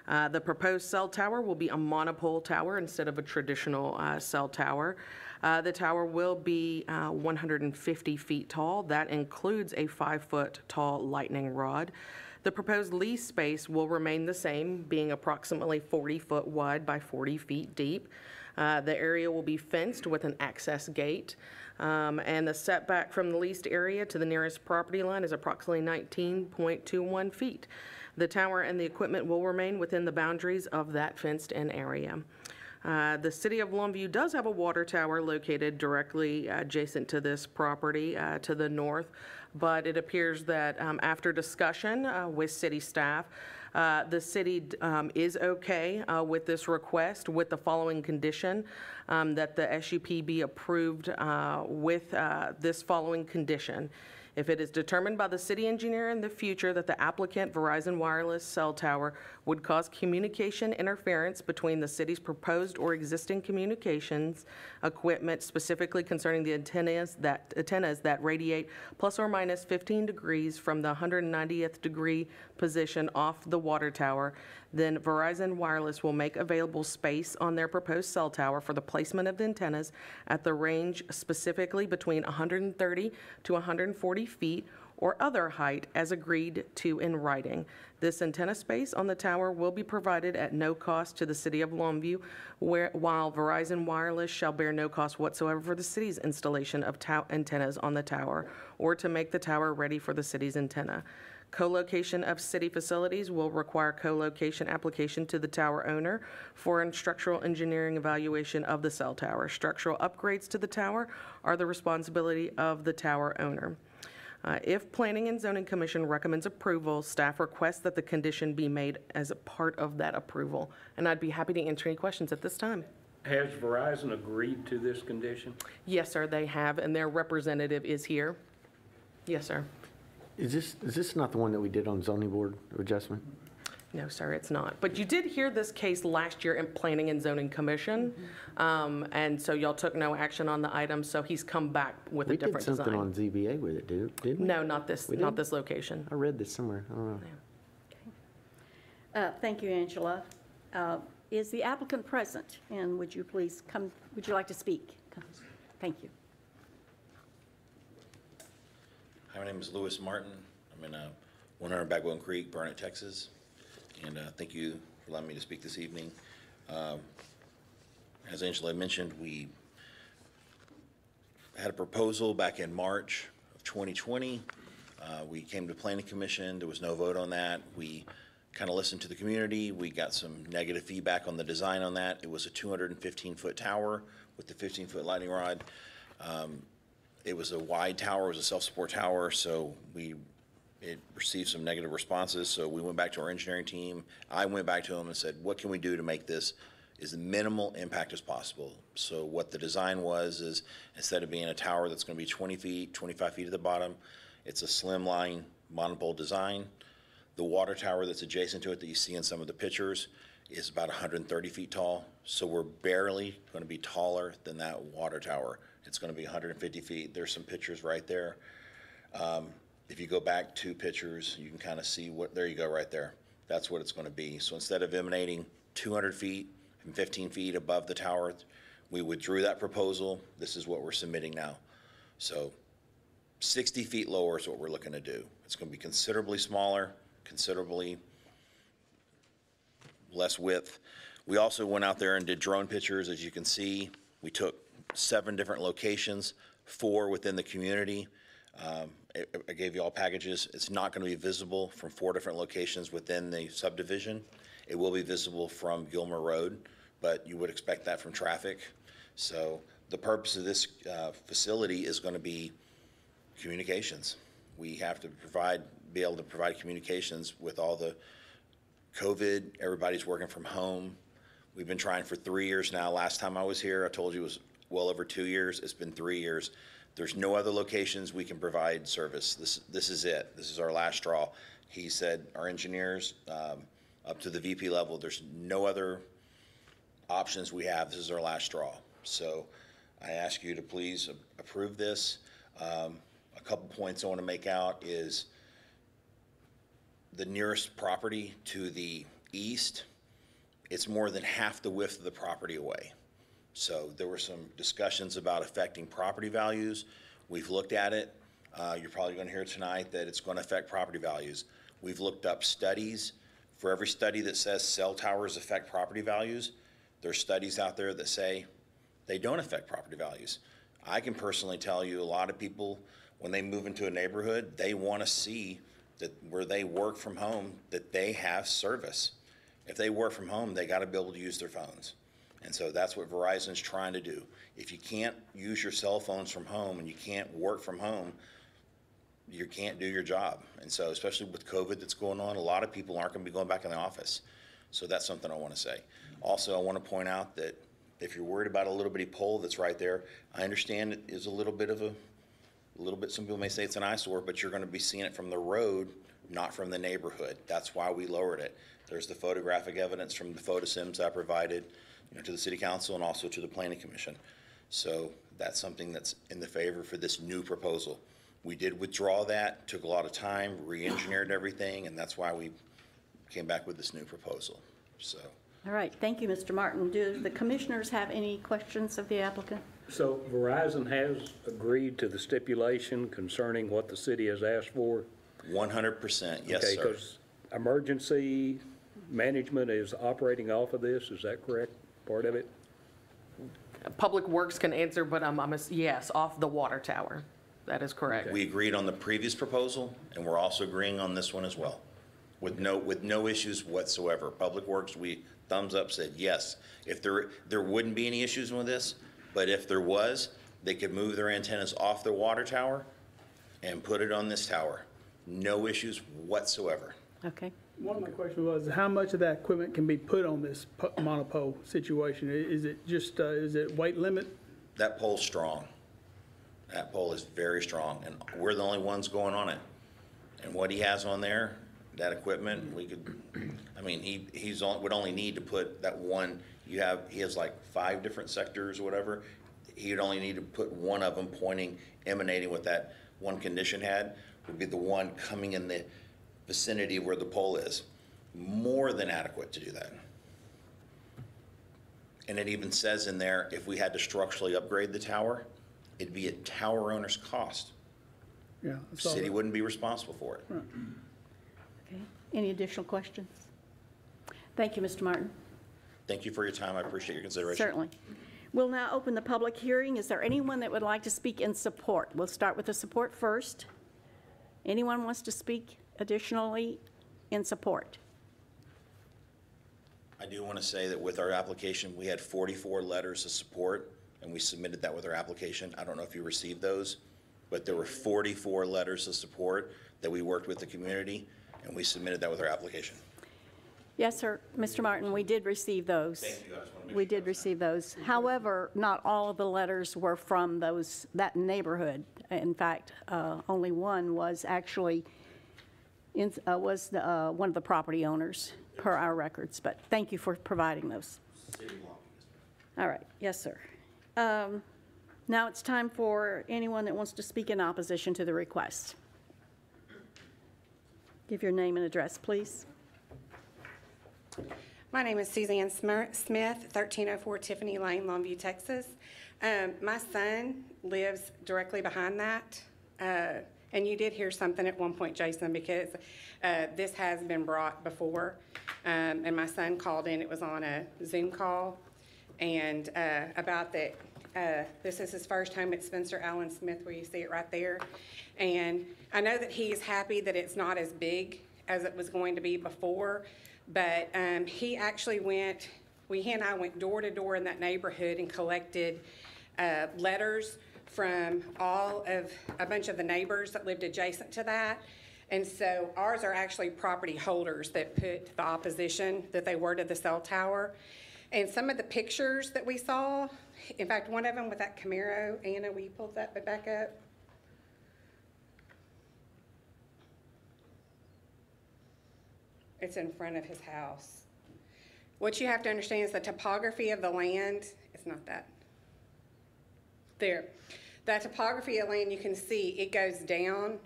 Speaker 6: The proposed cell tower will be a monopole tower instead of a traditional cell tower. The tower will be 150 feet tall. That includes a 5-foot tall lightning rod. The proposed lease space will remain the same, being approximately 40 foot wide by 40 feet deep. The area will be fenced with an access gate, and the setback from the leased area to the nearest property line is approximately 19.21 feet. The tower and the equipment will remain within the boundaries of that fenced-in area. The City of Longview does have a water tower located directly adjacent to this property to the north, but it appears that after discussion with city staff, the city is okay with this request with the following condition, that the SUP be approved with this following condition. If it is determined by the city engineer in the future that the applicant Verizon Wireless cell tower would cause communication interference between the city's proposed or existing communications equipment, specifically concerning the antennas that radiate plus or minus 15 degrees from the 190th degree position off the water tower, then Verizon Wireless will make available space on their proposed cell tower for the placement of the antennas at the range specifically between 130 to 140 feet or other height as agreed to in writing. This antenna space on the tower will be provided at no cost to the city of Longview, while Verizon Wireless shall bear no cost whatsoever for the city's installation of antennas on the tower or to make the tower ready for the city's antenna. Co-location of city facilities will require co-location application to the tower owner for a structural engineering evaluation of the cell tower. Structural upgrades to the tower are the responsibility of the tower owner. If Planning and Zoning Commission recommends approval, staff requests that the condition be made as a part of that approval. And I'd be happy to answer any questions at this time.
Speaker 9: Has Verizon agreed to this condition?
Speaker 6: Yes, sir, they have, and their representative is here. Yes, sir.
Speaker 8: Is this not the one that we did on zoning board of adjustment?
Speaker 6: No, sir, it's not. But you did hear this case last year in Planning and Zoning Commission, and so y'all took no action on the item, so he's come back with a different
Speaker 8: We did something
Speaker 6: design.
Speaker 8: on ZBA with it, didn't we?
Speaker 6: No, not this location.
Speaker 8: I read this somewhere, I don't know.
Speaker 1: Thank you, Angela. Is the applicant present? And would you please come, would you like to speak? Thank you.
Speaker 13: Hi, my name is Louis Martin. I'm in 100 Backbone Creek, Burnet, Texas. And thank you for allowing me to speak this evening. As Angela mentioned, we had a proposal back in March of 2020. We came to Planning Commission. There was no vote on that. We kind of listened to the community. We got some negative feedback on the design on that. It was a 215-foot tower with the 15-foot lightning rod. It was a wide tower, it was a self-support tower, so it received some negative responses, so we went back to our engineering team. I went back to them and said, what can we do to make this as minimal impact as possible? So what the design was is, instead of being a tower that's gonna be 20 feet, 25 feet at the bottom, it's a slimline monopole design. The water tower that's adjacent to it that you see in some of the pictures is about 130 feet tall, so we're barely gonna be taller than that water tower. It's going to be 150 feet. There's some pictures right there. If you go back 2 pictures, you can kind of see what, there you go right there. That's what it's going to be. So instead of emanating 200 feet and 15 feet above the tower, we withdrew that proposal. This is what we're submitting now. So 60 feet lower is what we're looking to do. It's going to be considerably smaller, considerably less width. We also went out there and did drone pictures. As you can see, we took 7 different locations, 4 within the community. I gave you all packages. It's not going to be visible from 4 different locations within the subdivision. It will be visible from Gilmer Road, but you would expect that from traffic. So the purpose of this facility is going to be communications. We have to be able to provide communications with all the COVID. Everybody's working from home. We've been trying for 3 years now. Last time I was here, I told you it was well over 2 years. It's been 3 years. There's no other locations we can provide service. This is it. This is our last straw. He said, our engineers, up to the VP level, there's no other options we have. This is our last straw. So I ask you to please approve this. A couple points I want to make out is the nearest property to the east, it's more than half the width of the property away. So there were some discussions about affecting property values. We've looked at it. You're probably going to hear tonight that it's going to affect property values. We've looked up studies. For every study that says cell towers affect property values, there's studies out there that say they don't affect property values. I can personally tell you a lot of people, when they move into a neighborhood, they want to see that where they work from home, that they have service. If they work from home, they got to be able to use their phones. And so that's what Verizon's trying to do. If you can't use your cell phones from home and you can't work from home, you can't do your job. And so especially with COVID that's going on, a lot of people aren't going to be going back in the office. So that's something I want to say. Also, I want to point out that if you're worried about a little bitty pole that's right there, I understand it is a little bit, some people may say it's an eyesore, but you're going to be seeing it from the road, not from the neighborhood. That's why we lowered it. There's the photographic evidence from the photo sims I provided, to the City Council and also to the Planning Commission. So that's something that's in the favor for this new proposal. We did withdraw that, took a lot of time, re-engineered everything, and that's why we came back with this new proposal. So.
Speaker 1: All right, thank you, Mr. Martin. Do the commissioners have any questions of the applicant?
Speaker 9: So Verizon has agreed to the stipulation concerning what the city has asked for?
Speaker 13: 100%, yes,
Speaker 9: Okay,
Speaker 13: sir.
Speaker 9: because emergency management is operating off of this, is that correct, part of it?
Speaker 6: Public Works can answer, but yes, off the water tower. That is correct.
Speaker 13: We agreed on the previous proposal, and we're also agreeing on this one as well, with no issues whatsoever. Public Works, we thumbs up, said yes. If there wouldn't be any issues with this, but if there was, they could move their antennas off their water tower and put it on this tower. No issues whatsoever.
Speaker 1: Okay.
Speaker 2: One of my questions was, how much of that equipment can be put on this monopole situation? Is it just, is it weight limit?
Speaker 13: That pole's strong. That pole is very strong, and we're the only ones going on it. And what he has on there, that equipment, we could, I mean, would only need to put that one, he has like 5 different sectors or whatever. He'd only need to put one of them emanating what that one condition had, would be the one coming in the vicinity of where the pole is. More than adequate to do that. And it even says in there, if we had to structurally upgrade the tower, it'd be at tower owner's cost.
Speaker 2: Yeah. I saw
Speaker 13: City
Speaker 2: that.
Speaker 13: wouldn't be responsible for it.
Speaker 2: Right.
Speaker 1: Okay. Any additional questions? Thank you, Mr. Martin.
Speaker 13: Thank you for your time. I appreciate your consideration.
Speaker 1: Certainly. We'll now open the public hearing. Is there anyone that would like to speak in support? We'll start with the support first. Anyone wants to speak additionally in support?
Speaker 13: I do want to say that with our application, we had 44 letters of support, and we submitted that with our application. I don't know if you received those, but there were 44 letters of support that we worked with the community, and we submitted that with our application.
Speaker 1: Yes, sir. Mr. Martin, we did receive those.
Speaker 13: Thank you. I just want to make
Speaker 1: We
Speaker 13: sure
Speaker 1: did receive those. However, not all of the letters were from that neighborhood. In fact, only one was actually one of the property owners per our records. But thank you for providing those. All right. Yes, sir. Now it's time for anyone that wants to speak in opposition to the request. Give your name and address, please.
Speaker 14: My name is Suzanne Smith, 1304 Tiffany Lane, Longview, Texas. My son lives directly behind that. And you did hear something at one point, Jason, because this has been brought before. And my son called in. It was on a Zoom call. And about that, this is his first home at Spencer Allen Smith, where you see it right there. And I know that he's happy that it's not as big as it was going to be before. But he actually he and I went door to door in that neighborhood and collected letters from a bunch of the neighbors that lived adjacent to that. And so ours are actually property holders that put the opposition that they were to the cell tower. And some of the pictures that we saw, in fact, one of them with that Camaro, Anna, will you pull that back up? It's in front of his house. What you have to understand is the topography of the land, it's not that. There. That topography of land, you can see it goes down.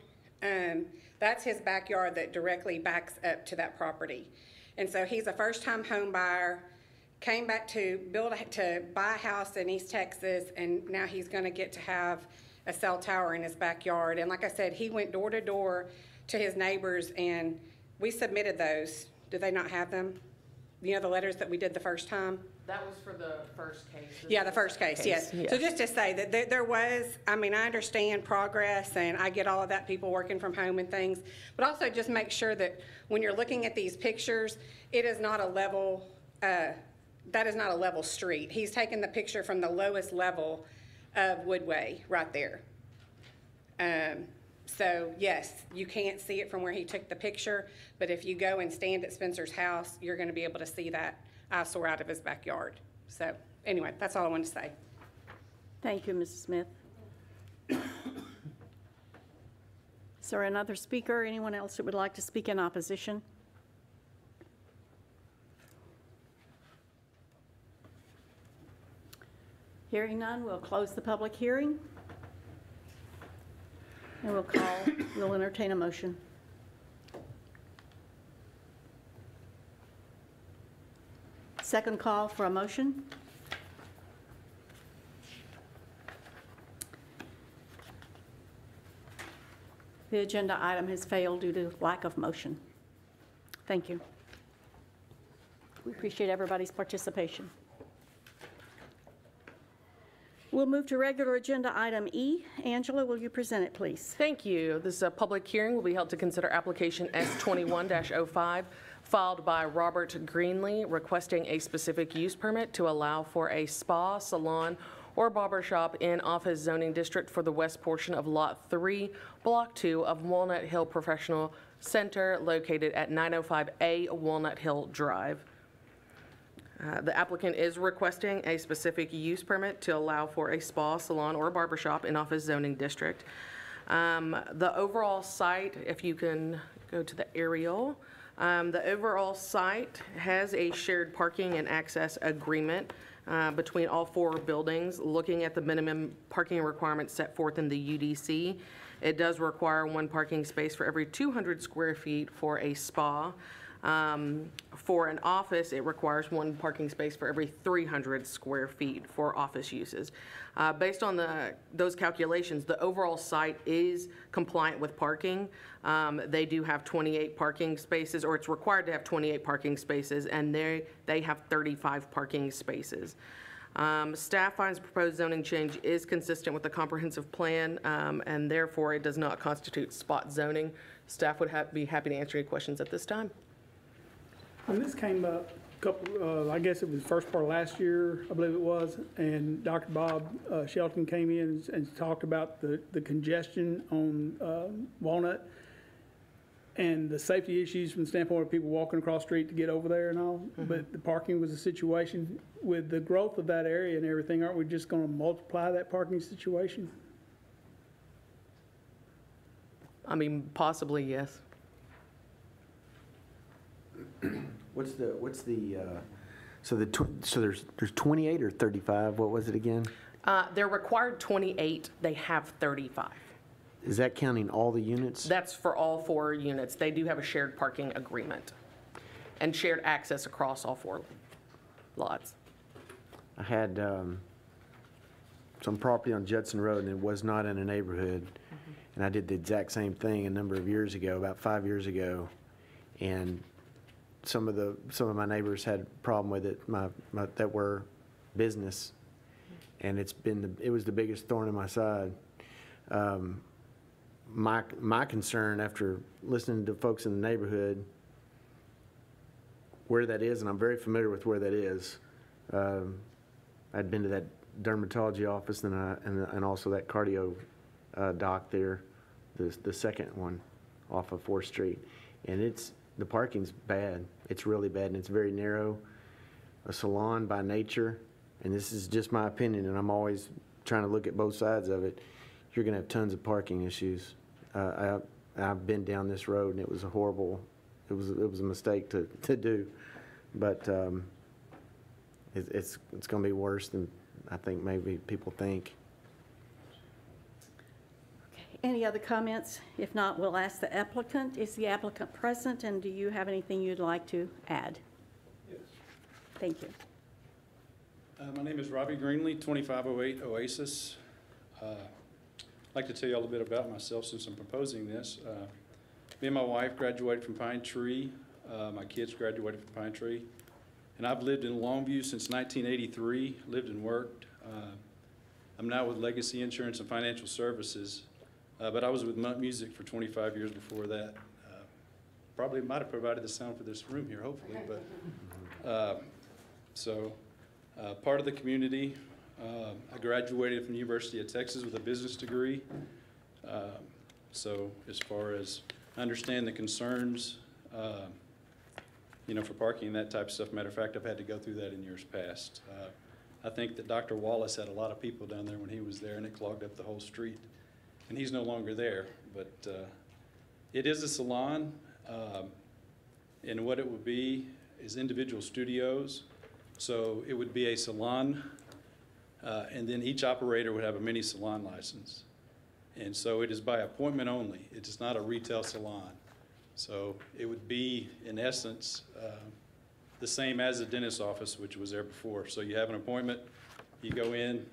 Speaker 14: That's his backyard that directly backs up to that property. And so he's a first-time home buyer, came back to buy a house in East Texas, and now he's gonna get to have a cell tower in his backyard. And like I said, he went door to door to his neighbors, and we submitted those. Did they not have them? You know, the letters that we did the first time?
Speaker 6: That was for the first case.
Speaker 14: Yeah, the first case, yes. So just to say that there was, I mean, I understand progress, and I get all of that, people working from home and things, but also just make sure that when you're looking at these pictures, it is not a level, that is not a level street. He's taken the picture from the lowest level of Woodway right there. So yes, you can't see it from where he took the picture, but if you go and stand at Spencer's house, you're gonna be able to see that eyesore out of his backyard. So anyway, that's all I wanted to say.
Speaker 1: Thank you, Mrs. Smith. Is there another speaker, anyone else that would like to speak in opposition? Hearing none, we'll close the public hearing. And we'll entertain a motion. Second call for a motion. The agenda item has failed due to lack of motion. Thank you. We appreciate everybody's participation. We'll move to regular agenda item E. Angela, will you present it, please?
Speaker 6: Thank you. This is a public hearing will be held to consider application S21-05 filed by Robert Greenlee requesting a specific use permit to allow for a spa, salon, or barber shop in office zoning district for the west portion of Lot 3, Block 2 of Walnut Hill Professional Center located at 905A Walnut Hill Drive. The applicant is requesting a specific use permit to allow for a spa, salon, or barber shop in office zoning district. The overall site, if you can go to the aerial, the overall site has a shared parking and access agreement between all 4 buildings. Looking at the minimum parking requirements set forth in the UDC, it does require 1 parking space for every 200 square feet for a spa. For an office, it requires 1 parking space for every 300 square feet for office uses. Based on those calculations, the overall site is compliant with parking. They do have 28 parking spaces, or it's required to have 28 parking spaces, and they have 35 parking spaces. Staff finds proposed zoning change is consistent with the comprehensive plan, and therefore it does not constitute spot zoning. Staff would be happy to answer any questions at this time.
Speaker 2: And this came up a couple, I guess it was the first part of last year, I believe it was, and Dr. Bob Shelton came in and talked about the congestion on Walnut and the safety issues from the standpoint of people walking across the street to get over there and all. But the parking was a situation. With the growth of that area and everything, aren't we just going to multiply that parking situation?
Speaker 6: I mean, possibly, yes.
Speaker 8: So there's 28 or 35, what was it again?
Speaker 6: They're required 28, they have 35.
Speaker 8: Is that counting all the units?
Speaker 6: That's for all 4 units. They do have a shared parking agreement and shared access across all 4 lots.
Speaker 8: I had some property on Judson Road, and it was not in a neighborhood. And I did the exact same thing a number of years ago, about 5 years ago. And some of my neighbors had a problem with it, that were business. And it was the biggest thorn in my side. My concern after listening to folks in the neighborhood, where that is, and I'm very familiar with where that is. I'd been to that dermatology office and also that cardio doc there, the second one off of 4th Street. And the parking's bad. It's really bad, and it's very narrow. A salon by nature, and this is just my opinion, and I'm always trying to look at both sides of it, you're going to have tons of parking issues. I've been down this road, and it was a horrible, it was a mistake to do. But it's going to be worse than I think maybe people think.
Speaker 1: Any other comments? If not, we'll ask the applicant. Is the applicant present, and do you have anything you'd like to add?
Speaker 15: Yes.
Speaker 1: Thank you.
Speaker 15: My name is Robbie Greenlee, 2508 Oasis. I'd like to tell you all a bit about myself since I'm proposing this. Me and my wife graduated from Pine Tree. My kids graduated from Pine Tree. And I've lived in Longview since 1983, lived and worked. I'm now with Legacy Insurance and Financial Services. But I was with Mutt Music for 25 years before that. Probably might have provided the sound for this room here, hopefully. But part of the community. I graduated from the University of Texas with a business degree. So as far as I understand the concerns, for parking and that type of stuff. Matter of fact, I've had to go through that in years past. I think that Dr. Wallace had a lot of people down there when he was there, and it clogged up the whole street. And he's no longer there, but it is a salon, and what it would be is individual studios. So it would be a salon, and then each operator would have a mini salon license. And so it is by appointment only. It is not a retail salon. So it would be, in essence, the same as the dentist's office, which was there before. So you have an appointment, you go in,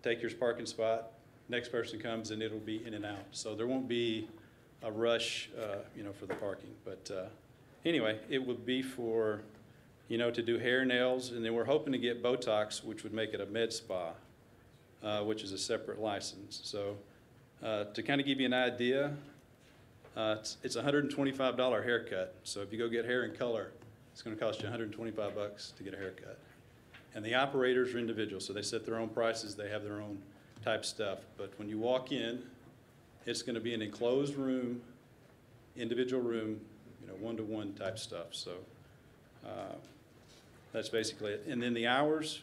Speaker 15: take your parking spot, next person comes and it'll be in and out. So there won't be a rush, for the parking. But anyway, it would be for, to do hair, nails, and then we're hoping to get Botox, which would make it a med spa, which is a separate license. So to kind of give you an idea, it's a $125 haircut. So if you go get hair and color, it's going to cost you $125 to get a haircut. And the operators are individual, so they set their own prices. They have their own type stuff. But when you walk in, it's going to be an enclosed room, individual room, one-to-one type stuff. So that's basically it. And then the hours,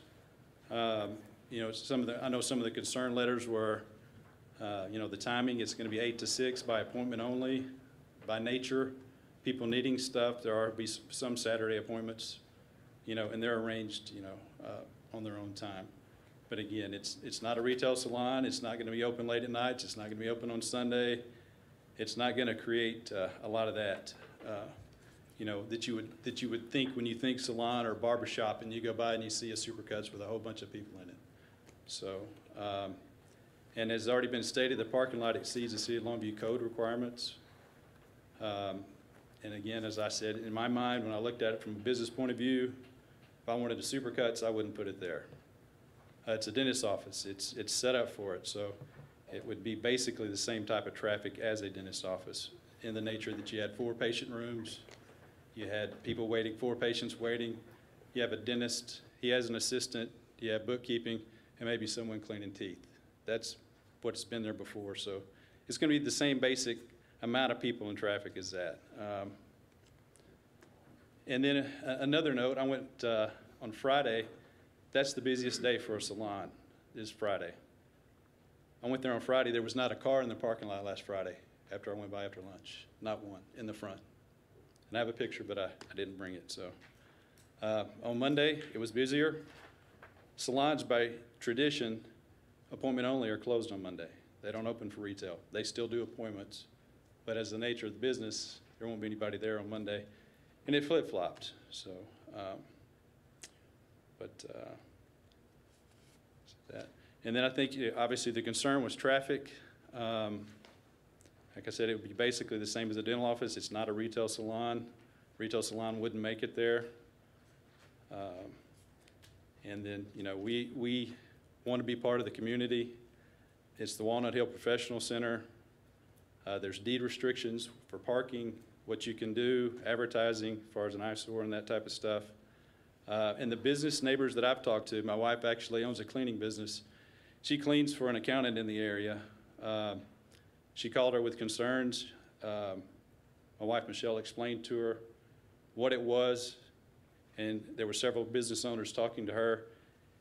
Speaker 15: I know some of the concern letters were, the timing, it's going to be 8 to 6 by appointment only. By nature, people needing stuff, there are be some Saturday appointments, and they're arranged, on their own time. But again, it's not a retail salon. It's not going to be open late at nights. It's not going to be open on Sunday. It's not going to create a lot of that, that you would think when you think salon or barbershop, and you go by and you see a Supercuts with a whole bunch of people in it. So, and as already been stated, the parking lot exceeds the City of Longview code requirements. And again, as I said, in my mind, when I looked at it from a business point of view, if I wanted a Supercuts, I wouldn't put it there. It's a dentist's office. It's set up for it, so it would be basically the same type of traffic as a dentist's office, in the nature that you had 4 patient rooms, you had people waiting, 4 patients waiting, you have a dentist, he has an assistant, you have bookkeeping, and maybe someone cleaning teeth. That's what's been there before, so it's going to be the same basic amount of people in traffic as that. And then another note, I went on Friday. That's the busiest day for a salon, is Friday. I went there on Friday. There was not a car in the parking lot last Friday after I went by after lunch. Not one in the front. And I have a picture, but I didn't bring it. So on Monday, it was busier. Salons, by tradition, appointment only, are closed on Monday. They don't open for retail. They still do appointments. But as the nature of the business, there won't be anybody there on Monday. And it flip-flopped. So, that. And then I think, obviously, the concern was traffic. Like I said, it would be basically the same as a dental office. It's not a retail salon. Retail salon wouldn't make it there. And then, we want to be part of the community. It's the Walnut Hill Professional Center. There's deed restrictions for parking, what you can do, advertising, as far as an eyesore and that type of stuff. And the business neighbors that I've talked to, my wife actually owns a cleaning business. She cleans for an accountant in the area. She called her with concerns. My wife, Michelle, explained to her what it was, and there were several business owners talking to her.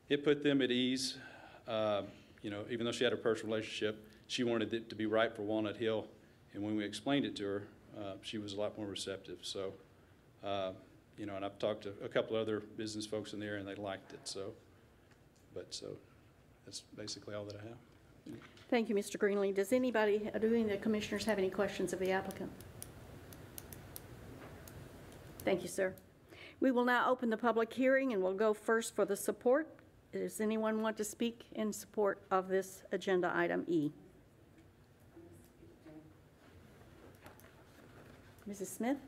Speaker 15: It put them at ease. Even though she had a personal relationship, she wanted it to be right for Walnut Hill. And when we explained it to her, she was a lot more receptive. So, and I've talked to a couple other business folks in there, and they liked it. So that's basically all that I have.
Speaker 1: Thank you, Mr. Greenlee. Do any of the commissioners have any questions of the applicant? Thank you, sir. We will now open the public hearing, and we'll go first for the support. Does anyone want to speak in support of this agenda item E? Mrs. Smith?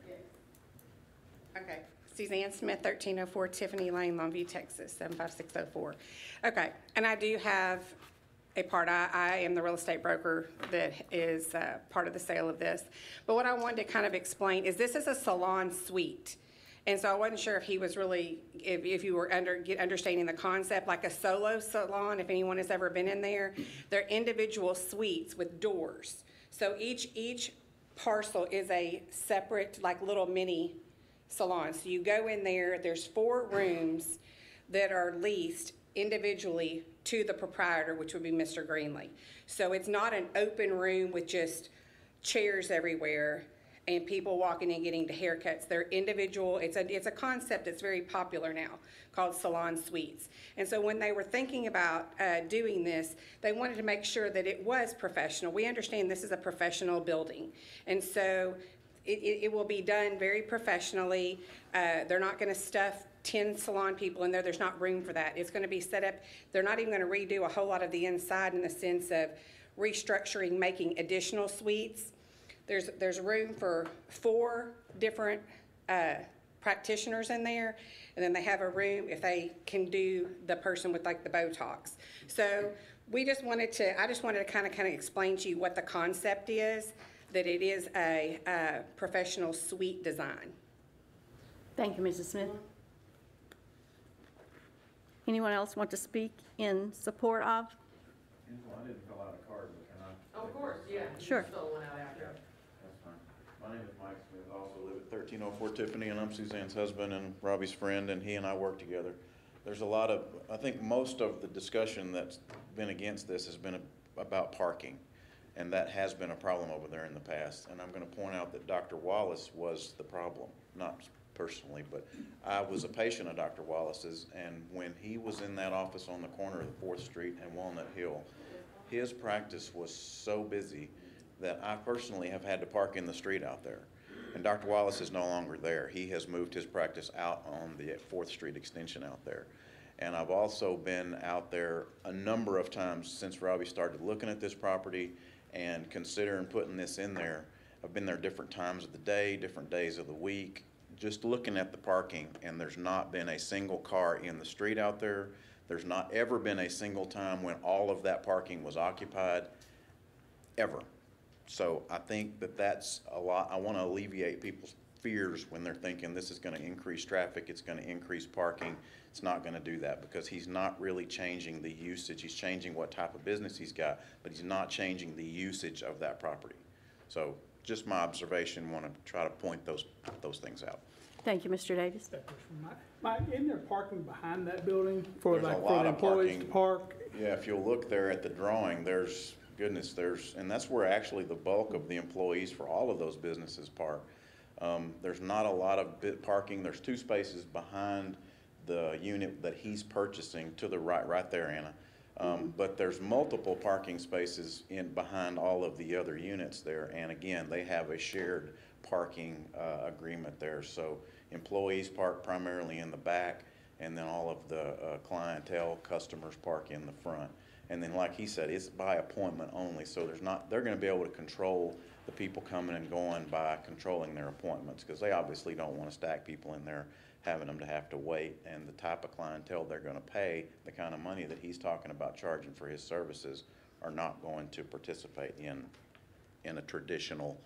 Speaker 14: Okay. Suzanne Smith, 1304 Tiffany Lane, Longview, Texas, 75604. Okay, and I do have a part. I am the real estate broker that is part of the sale of this. But what I wanted to kind of explain is this is a salon suite. And so I wasn't sure if he was really, if you were understanding the concept, like a solo salon, if anyone has ever been in there. They're individual suites with doors. So each parcel is a separate, like, little mini salon. So you go in there, there's 4 rooms that are leased individually to the proprietor, which would be Mr. Greenlee. So it's not an open room with just chairs everywhere and people walking in getting the haircuts. They're individual. It's a concept that's very popular now called salon suites. And so when they were thinking about doing this, they wanted to make sure that it was professional. We understand this is a professional building. And so it will be done very professionally. They're not going to stuff 10 salon people in there. There's not room for that. It's going to be set up. They're not even going to redo a whole lot of the inside in the sense of restructuring, making additional suites. There's room for 4 different practitioners in there, and then they have a room if they can do the person with like the Botox. So I just wanted to kind of explain to you what the concept is, that it is a professional suite design.
Speaker 1: Thank you, Mrs. Smith. Anyone else want to speak in support of?
Speaker 3: I didn't fill out a card, but can I?
Speaker 6: Of course, yeah.
Speaker 1: Sure.
Speaker 6: Fill one out after.
Speaker 3: That's fine. My name is Mike Smith. I also live at 1304 Tiffany, and I'm Suzanne's husband and Robbie's friend, and he and I work together. There's a lot of, I think most of the discussion that's been against this has been about parking, and that has been a problem over there in the past. And I'm going to point out that Dr. Wallace was the problem, not personally, but I was a patient of Dr. Wallace's, and when he was in that office on the corner of 4th Street and Walnut Hill, his practice was so busy that I personally have had to park in the street out there. And Dr. Wallace is no longer there. He has moved his practice out on the 4th Street extension out there. And I've also been out there a number of times since Robbie started looking at this property and considering putting this in there. I've been there different times of the day, different days of the week, just looking at the parking, and there's not been a single car in the street out there. There's not ever been a single time when all of that parking was occupied, ever. So I think that that's a lot. I want to alleviate people's fears when they're thinking this is going to increase traffic, it's going to increase parking. It's not going to do that, because he's not really changing the usage. He's changing what type of business he's got, but he's not changing the usage of that property. So just my observation, want to try to point those things out.
Speaker 1: Thank you, Mr. Davis.
Speaker 2: Mike, isn't there parking behind that building for
Speaker 4: There's a
Speaker 2: like for
Speaker 4: lot
Speaker 2: the
Speaker 4: of
Speaker 2: employees to
Speaker 4: parking.
Speaker 2: park?
Speaker 4: Yeah, if you'll look there at the drawing, there's, goodness, and that's where actually the bulk of the employees for all of those businesses park. There's not a lot of parking. There's 2 spaces behind the unit that he's purchasing to the right there, Anna. But there's multiple parking spaces behind all of the other units there. And again, they have a shared parking agreement there. So employees park primarily in the back, and then all of the clientele, customers park in the front. And then, like he said, it's by appointment only. So they're going to be able to control the people coming and going by controlling their appointments, because they obviously don't want to stack people in there, having them to have to wait. And the type of clientele they're going to pay, the kind of money that he's talking about charging for his services, are not going to participate in a traditional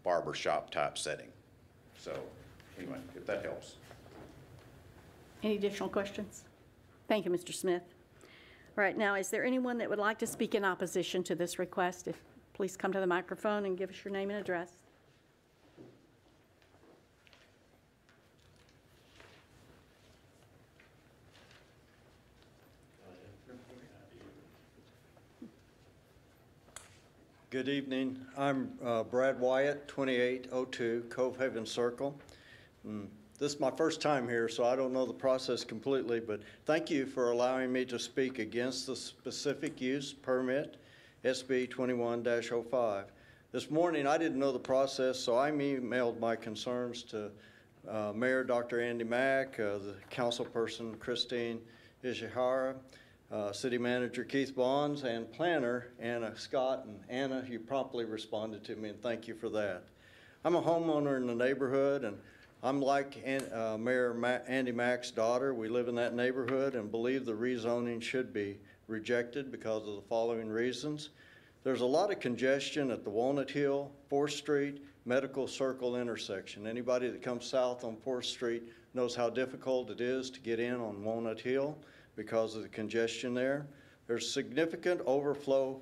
Speaker 4: barbershop type setting. So anyway, if that helps.
Speaker 1: Any additional questions? Thank you, Mr. Smith. All right, now, is there anyone that would like to speak in opposition to this request? If please come to the microphone and give us your name and address.
Speaker 16: Good evening. I'm Brad Wyatt, 2802 Cove Haven Circle. This is my first time here, so I don't know the process completely, but thank you for allowing me to speak against the specific use permit, SB 21-05. This morning, I didn't know the process, so I emailed my concerns to Mayor Dr. Andy Mack, the councilperson Christine Ishihara, City Manager Keith Bonds, and Planner Anna Scott. And Anna, you promptly responded to me, and thank you for that. I'm a homeowner in the neighborhood, and I'm like Mayor Andy Mack's daughter. We live in that neighborhood and believe the rezoning should be rejected because of the following reasons. There's a lot of congestion at the Walnut Hill, 4th Street, Medical Circle intersection. Anybody that comes south on 4th Street knows how difficult it is to get in on Walnut Hill because of the congestion there. There's significant overflow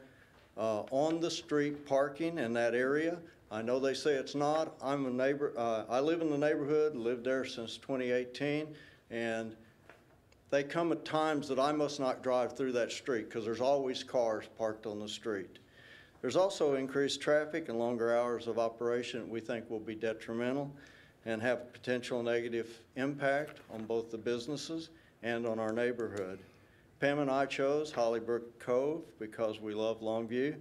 Speaker 16: on the street parking in that area. I know they say it's not. I'm a neighbor. I live in the neighborhood, lived there since 2018, and they come at times that I must not drive through that street because there's always cars parked on the street. There's also increased traffic and longer hours of operation we think will be detrimental and have potential negative impact on both the businesses and on our neighborhood. Pam and I chose Hollybrook Cove because we love Longview.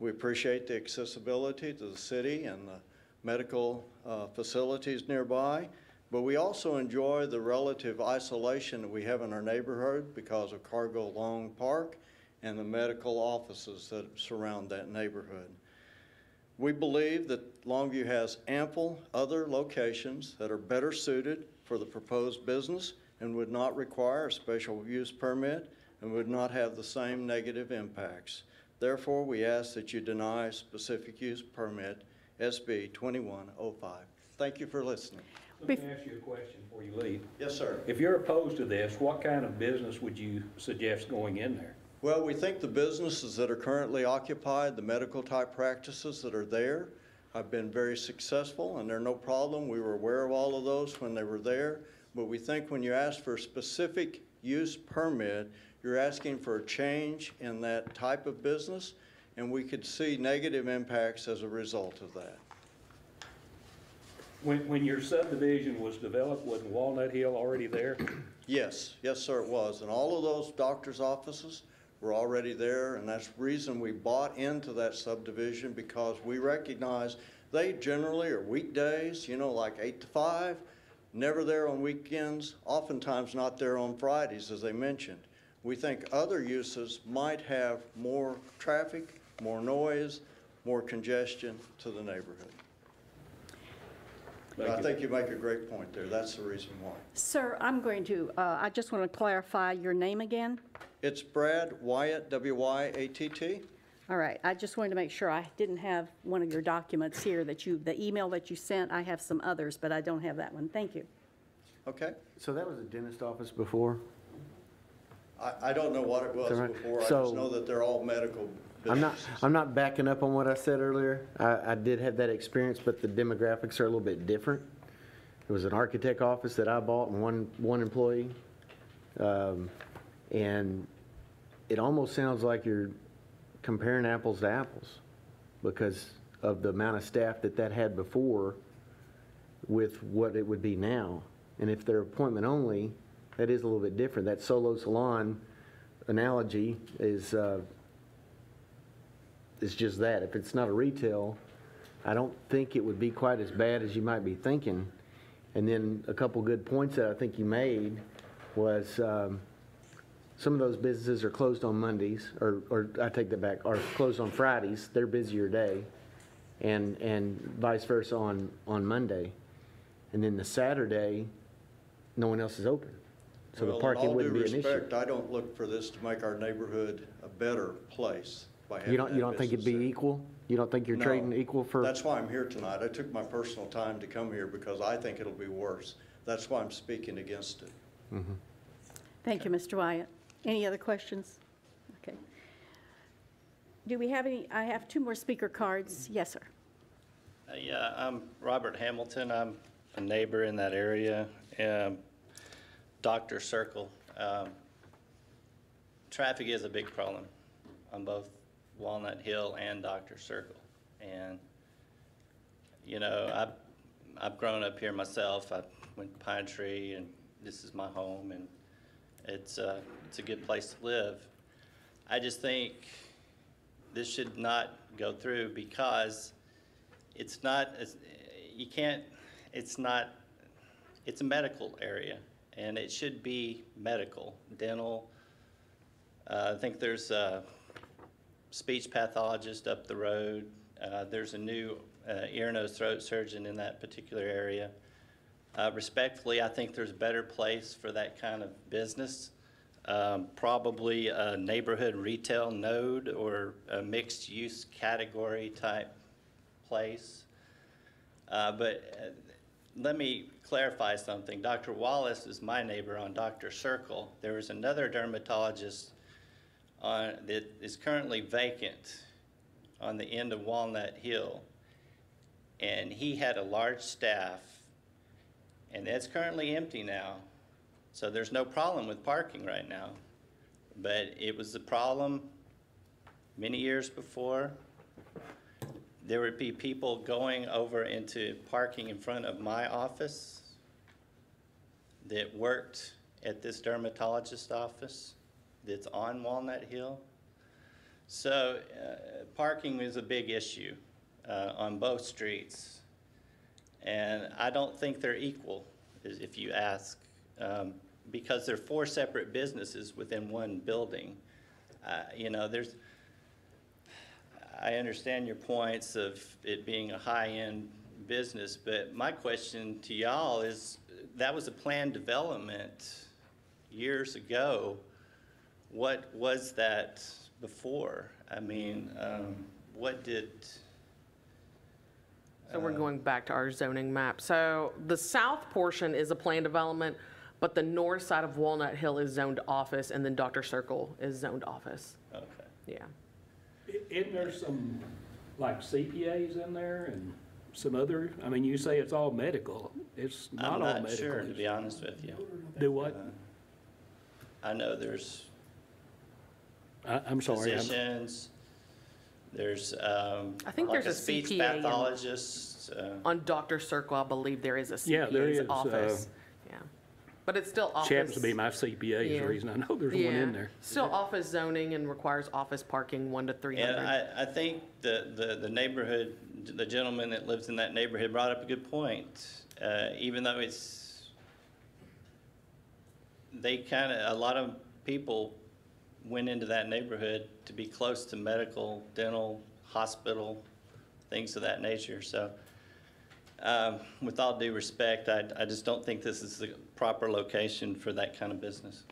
Speaker 16: We appreciate the accessibility to the city and the medical facilities nearby, but we also enjoy the relative isolation that we have in our neighborhood because of Cargill Long Park and the medical offices that surround that neighborhood. We believe that Longview has ample other locations that are better suited for the proposed business and would not require a special use permit and would not have the same negative impacts. Therefore, we ask that you deny specific use permit SB 2105. Thank you for listening.
Speaker 9: Let me ask you a question before you leave.
Speaker 16: Yes, sir.
Speaker 9: If you're opposed to this, what kind of business would you suggest going in there?
Speaker 16: Well, we think the businesses that are currently occupied, the medical type practices that are there, have been very successful and they're no problem. We were aware of all of those when they were there. But we think when you ask for a specific use permit, you're asking for a change in that type of business, and we could see negative impacts as a result of that.
Speaker 9: When your subdivision was developed, wasn't Walnut Hill already there?
Speaker 16: Yes, yes, sir, it was. And all of those doctors' offices were already there, and that's the reason we bought into that subdivision, because we recognize they generally are weekdays, you know, like 8 to 5, never there on weekends, oftentimes not there on Fridays, as they mentioned. We think other uses might have more traffic, more noise, more congestion to the neighborhood. But I think you make a great point there. That's the reason why.
Speaker 1: Sir, I'm going to, I just want to clarify your name again.
Speaker 16: It's Brad Wyatt, W-Y-A-T-T.
Speaker 1: All right, I just wanted to make sure I didn't have one of your documents here that you, the email that you sent, I have some others, but I don't have that one. Thank you.
Speaker 16: Okay.
Speaker 8: So that was a dentist office before?
Speaker 16: I don't know what it was
Speaker 8: Is that right?
Speaker 16: before. I
Speaker 8: So-
Speaker 16: just know that they're all medical businesses.
Speaker 8: I'm not backing up on what I said earlier. I did have that experience, but the demographics are a little bit different. It was an architect office that I bought and one employee. And it almost sounds like you're comparing apples to apples because of the amount of staff that had before with what it would be now. And if they're appointment only, that is a little bit different. That solo salon analogy is just that. If it's not a retail, I don't think it would be quite as bad as you might be thinking. And then a couple good points that I think you made was some of those businesses are closed on Mondays, or I take that back, are closed on Fridays, their busier day, and vice versa on Monday. And then the Saturday, no one else is open. So the parking wouldn't be an issue.
Speaker 16: With all due respect, I don't look for this to make our neighborhood a better place by having
Speaker 8: You don't
Speaker 16: that
Speaker 8: think it'd be
Speaker 16: business there.
Speaker 8: equal? You don't think you're
Speaker 16: No.
Speaker 8: trading equal for?
Speaker 16: That's why I'm here tonight. I took my personal time to come here because I think it'll be worse. That's why I'm speaking against it.
Speaker 8: Mm-hmm.
Speaker 1: Thank you, Mr. Wyatt. Any other questions? Okay. Do we have any, I have two more speaker cards. Yes, sir.
Speaker 17: Yeah, I'm Robert Hamilton. I'm a neighbor in that area. Dr. Circle. Traffic is a big problem on both Walnut Hill and Dr. Circle. And, you know, I've grown up here myself. I went to Pine Tree, and this is my home, and it's a good place to live. I just think this should not go through because it's not, you can't, it's not, it's a medical area, and it should be medical, dental. I think there's a speech pathologist up the road. There's a new ear, nose, throat surgeon in that particular area. Respectfully, I think there's a better place for that kind of business. Probably a neighborhood retail node or a mixed use category type place. But let me clarify something. Dr. Wallace is my neighbor on Dr. Circle. There is another dermatologist that is currently vacant on the end of Walnut Hill. And he had a large staff, and that's currently empty now. So there's no problem with parking right now. But it was a problem many years before. There would be people going over into parking in front of my office that worked at this dermatologist's office that's on Walnut Hill. So parking is a big issue on both streets. And I don't think they're equal, if you ask, because they're four separate businesses within one building. You know, I understand your points of it being a high-end business, but my question to y'all is, that was a planned development years ago. What was that before? I mean, what did?
Speaker 6: So we're going back to our zoning map. So the south portion is a planned development, but the north side of Walnut Hill is zoned office, and then Dr. Circle is zoned office.
Speaker 17: Okay.
Speaker 6: Yeah.
Speaker 9: Isn't there some, like CPAs in there and some other, I mean, you say it's all medical. It's not all medical.
Speaker 17: I'm not sure, to be honest with you.
Speaker 9: Do what?
Speaker 17: I know there's
Speaker 9: I'm sorry.
Speaker 17: physicians, there's,
Speaker 6: I think
Speaker 17: like
Speaker 6: there's
Speaker 17: a
Speaker 6: a
Speaker 17: speech
Speaker 6: CPA in-
Speaker 17: pathologist.
Speaker 6: On Dr. Circle, I believe there is a
Speaker 9: Yeah, there
Speaker 6: CPA's
Speaker 9: is,
Speaker 6: office. Yeah. But it's still office.
Speaker 9: She happens to be my CPA is
Speaker 6: Yeah.
Speaker 9: the reason I know there's one in there.
Speaker 6: Still office zoning and requires office parking 1 to 300.
Speaker 17: And I think the neighborhood, the gentleman that lives in that neighborhood brought up a good point. Even though a lot of people went into that neighborhood to be close to medical, dental, hospital, things of that nature. So with all due respect, I just don't think this is the proper location for that kind of business.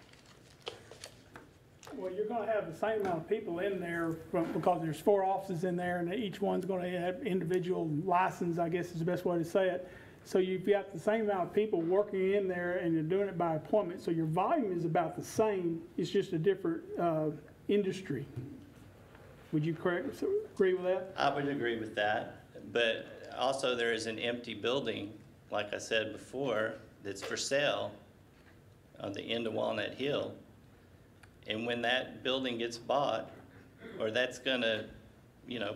Speaker 2: Well, you're gonna have the same amount of people in there because there's 4 offices in there and each one's gonna have individual license, I guess is the best way to say it. So you've got the same amount of people working in there and you're doing it by appointment. So your volume is about the same. It's just a different industry. Would you agree with that?
Speaker 17: I would agree with that, but also there is an empty building, like I said before, that's for sale on the end of Walnut Hill. And when that building gets bought, or that's gonna,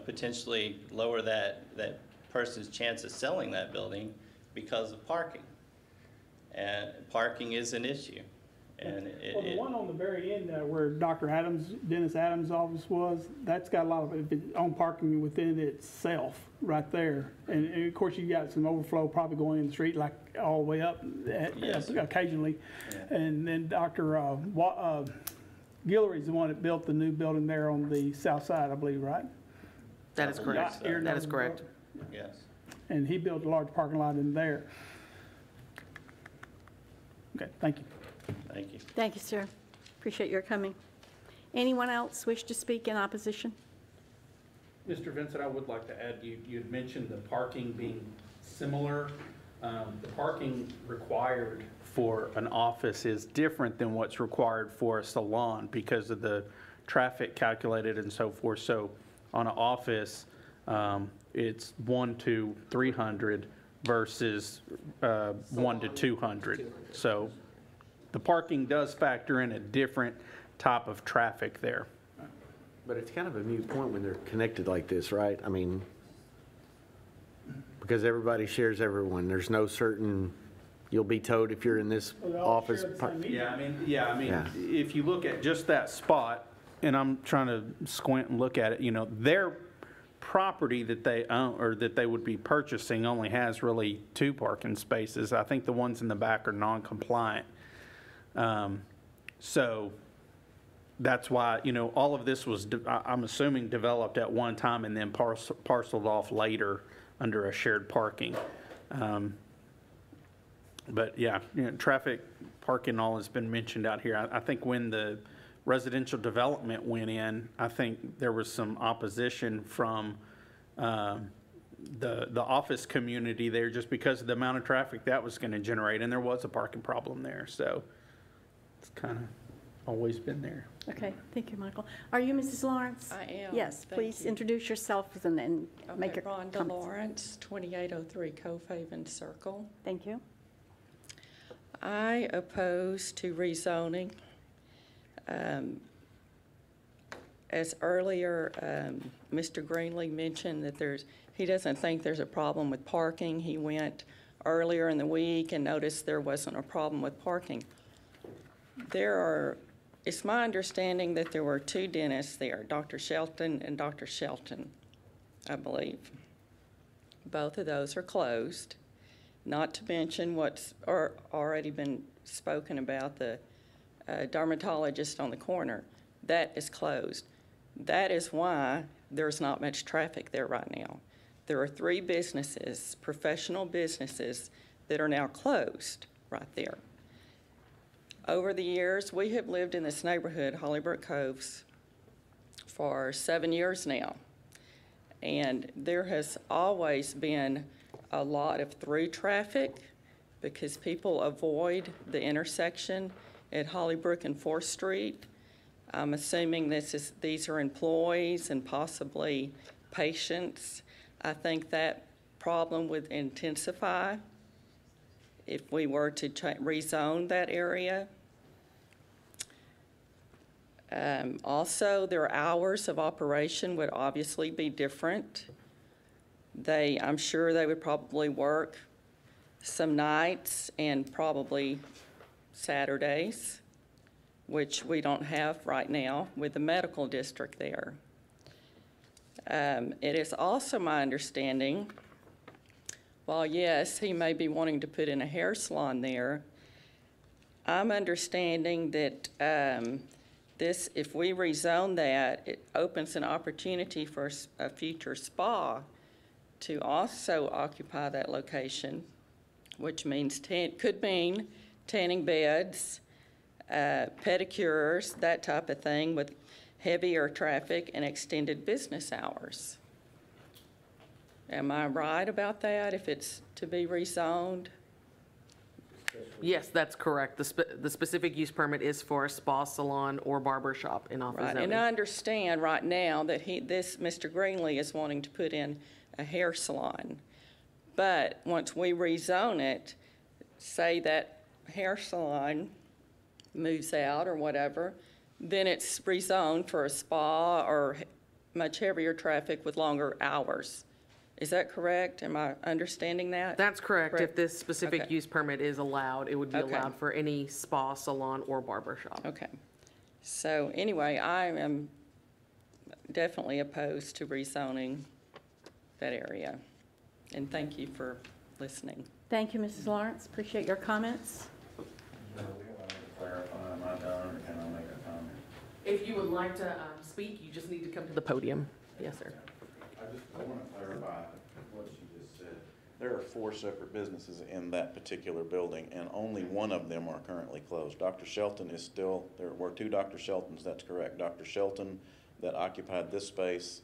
Speaker 17: potentially lower that person's chance of selling that building because of parking. And parking is an issue. And
Speaker 2: Well, the one on the very end where Dennis Adams' office was, that's got a lot of own parking within itself right there. And of course, you got some overflow probably going in the street like all the way up occasionally.
Speaker 17: Yeah.
Speaker 2: And then Dr. Guillory's the one that built the new building there on the south side, I believe, right?
Speaker 6: That is correct. That is correct.
Speaker 17: Yes.
Speaker 2: And he built a large parking lot in there. Okay, thank you.
Speaker 17: Thank you.
Speaker 1: Thank you, sir. Appreciate your coming. Anyone else wish to speak in opposition?
Speaker 5: Mr. Vincent, I would like to add, you had mentioned the parking being similar. The parking required for an office is different than what's required for a salon because of the traffic calculated and so forth. So on an office, it's 1 to 300 versus 1 to 200. So the parking does factor in a different type of traffic there.
Speaker 8: But it's kind of a moot point when they're connected like this, right? I mean, because everybody shares everyone. There's no certain, you'll be towed if you're in this office.
Speaker 5: Yeah, I mean, if you look at just that spot, and I'm trying to squint and look at it, their property that they own or that they would be purchasing only has really 2 parking spaces. I think the ones in the back are non-compliant. So that's why, all of this was, I'm assuming, developed at one time and then parceled off later under a shared parking. But yeah, traffic, parking, all has been mentioned out here. I think when the residential development went in, I think there was some opposition from the office community there just because of the amount of traffic that was going to generate, and there was a parking problem there. So it's kind of always been there.
Speaker 1: Okay, thank you, Michael. Are you Mrs. Lawrence?
Speaker 18: I am.
Speaker 1: Yes,
Speaker 18: Thank
Speaker 1: please
Speaker 18: you.
Speaker 1: introduce yourself and then make your
Speaker 18: Rhonda
Speaker 1: comments.
Speaker 18: Lawrence, 2803 Cove Haven Circle.
Speaker 1: Thank you.
Speaker 18: I oppose to rezoning. As earlier, Mr. Greenlee mentioned that he doesn't think there's a problem with parking. He went earlier in the week and noticed there wasn't a problem with parking. It's my understanding that there were 2 dentists there, Dr. Shelton and Dr. Shelton, I believe. Both of those are closed, not to mention what's already been spoken about, the dermatologist on the corner. that is closed. That is why there's not much traffic there right now. There are 3 businesses, professional businesses, that are now closed right there. Over the years, we have lived in this neighborhood, Hollybrook Coves, for 7 years now. And there has always been a lot of through traffic because people avoid the intersection at Hollybrook and 4th Street. I'm assuming these are employees and possibly patients. I think that problem would intensify if we were to rezone that area. Also, their hours of operation would obviously be different. I'm sure they would probably work some nights and probably Saturdays, which we don't have right now with the medical district there. It is also my understanding, while yes, he may be wanting to put in a hair salon there, I'm understanding that if we rezone that, it opens an opportunity for a future spa to also occupy that location, which means could mean tanning beds, pedicures, that type of thing with heavier traffic and extended business hours. Am I right about that, if it's to be rezoned?
Speaker 6: Yes, that's correct. The specific use permit is for a spa, salon, or barber shop in office
Speaker 18: Right,
Speaker 6: zoning.
Speaker 18: and I understand right now that Mr. Greenlee is wanting to put in a hair salon. But once we rezone it, say that hair salon moves out or whatever, then it's rezoned for a spa or much heavier traffic with longer hours. Is that correct? Am I understanding that?
Speaker 6: That's correct. If this specific
Speaker 18: Okay.
Speaker 6: use permit is allowed, it would be
Speaker 18: Okay.
Speaker 6: allowed for any spa, salon, or barber shop.
Speaker 18: Okay. So anyway, I am definitely opposed to rezoning that area. And thank you for listening.
Speaker 1: Thank you, Mrs. Lawrence. Appreciate your comments.
Speaker 3: Clarify, am I done, or can I make a comment?
Speaker 6: If you would like to speak, you just need to come to the podium. Yes, sir.
Speaker 3: I want to clarify what you just said. There are 4 separate businesses in that particular building, and only one of them are currently closed. Dr. Shelton is still, there were 2 Dr. Sheltons, that's correct. Dr. Shelton that occupied this space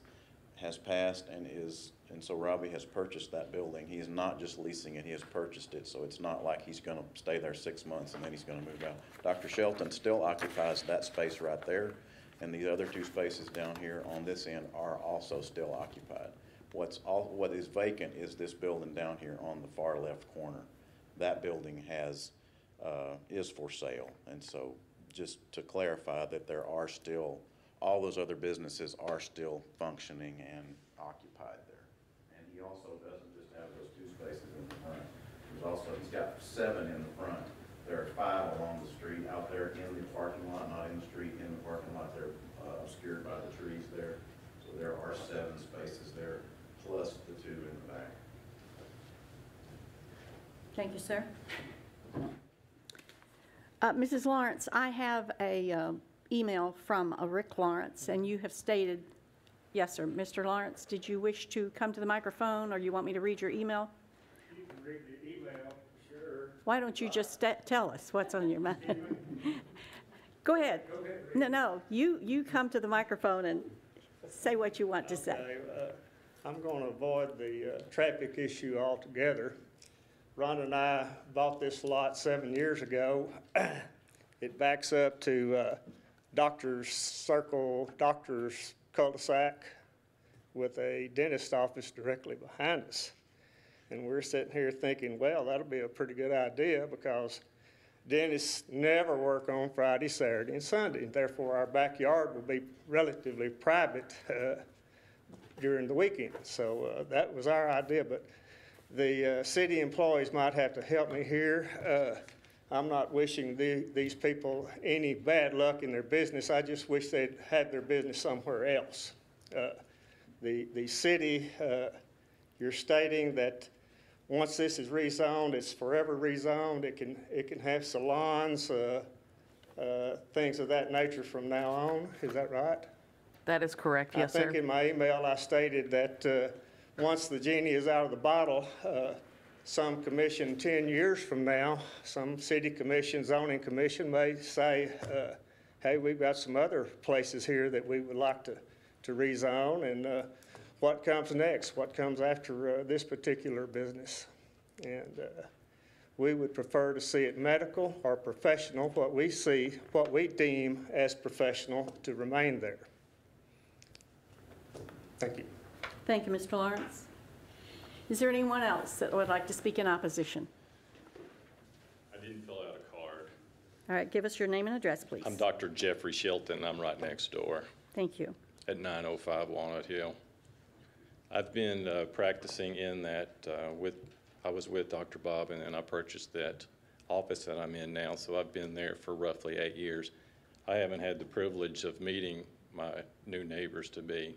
Speaker 3: has passed and so Robbie has purchased that building. He is not just leasing it, he has purchased it, so it's not like he's gonna stay there 6 months and then he's gonna move out. Dr. Shelton still occupies that space right there, and the other 2 spaces down here on this end are also still occupied. What is vacant is this building down here on the far left corner. That building is for sale, and so just to clarify that there are still, all those other businesses are still functioning and occupied there. And he also doesn't just have those 2 spaces in the front. He's got 7 in the front. There are 5 along the street out there in the parking lot, not in the street, in the parking lot. They're obscured by the trees there. So there are 7 spaces there, plus the 2 in the back.
Speaker 1: Thank you, sir. Mrs. Lawrence, I have a email from Rick Lawrence, and you have stated, yes, sir. Mr. Lawrence, did you wish to come to the microphone, or you want me to read your email?
Speaker 19: You can read the email, sure.
Speaker 1: Why don't you just tell us what's on your mind? Go ahead. No, you come to the microphone and say what you want to say.
Speaker 19: Okay, I'm going to avoid the traffic issue altogether. Ron and I bought this lot 7 years ago. It backs up to Doctor's Circle, Doctor's Cul-de-sac with a dentist office directly behind us. And we're sitting here thinking, well, that'll be a pretty good idea because dentists never work on Friday, Saturday, and Sunday. Therefore, our backyard will be relatively private during the weekend. So that was our idea, but the city employees might have to help me here. I'm not wishing these people any bad luck in their business. I just wish they'd had their business somewhere else. The city, you're stating that once this is rezoned, it's forever rezoned. It can have salons, things of that nature from now on. Is that right?
Speaker 6: That is correct, yes,
Speaker 19: I
Speaker 6: sir.
Speaker 19: think in my email I stated that once the genie is out of the bottle, some commission 10 years from now, some city commission, zoning commission may say, hey, we've got some other places here that we would like to rezone, and what comes next, what comes after this particular business. And we would prefer to see it medical or professional, what we deem as professional, to remain there. Thank you.
Speaker 1: Thank you, Mr. Lawrence. Is there anyone else that would like to speak in opposition?
Speaker 20: I didn't fill out a card.
Speaker 1: All right, give us your name and address, please.
Speaker 20: I'm Dr. Jeffrey Shelton. I'm right next door
Speaker 1: Thank you.
Speaker 20: at 905 Walnut Hill. I've been practicing in that I was with Dr. Bob, and then I purchased that office that I'm in now, so I've been there for roughly 8 years. I haven't had the privilege of meeting my new neighbors to be.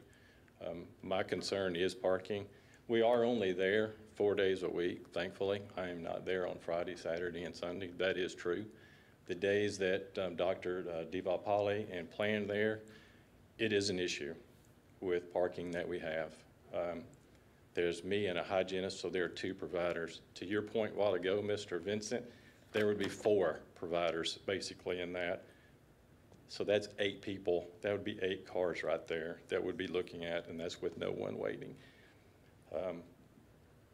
Speaker 20: My concern is parking. We are only there 4 days a week, thankfully. I am not there on Friday, Saturday, and Sunday. That is true. The days that Dr. Devapali and planned there, it is an issue with parking that we have. There's me and a hygienist, so there are 2 providers. To your point a while ago, Mr. Vincent, there would be 4 providers basically in that. So that's 8 people. That would be 8 cars right there that would be looking at, and that's with no one waiting.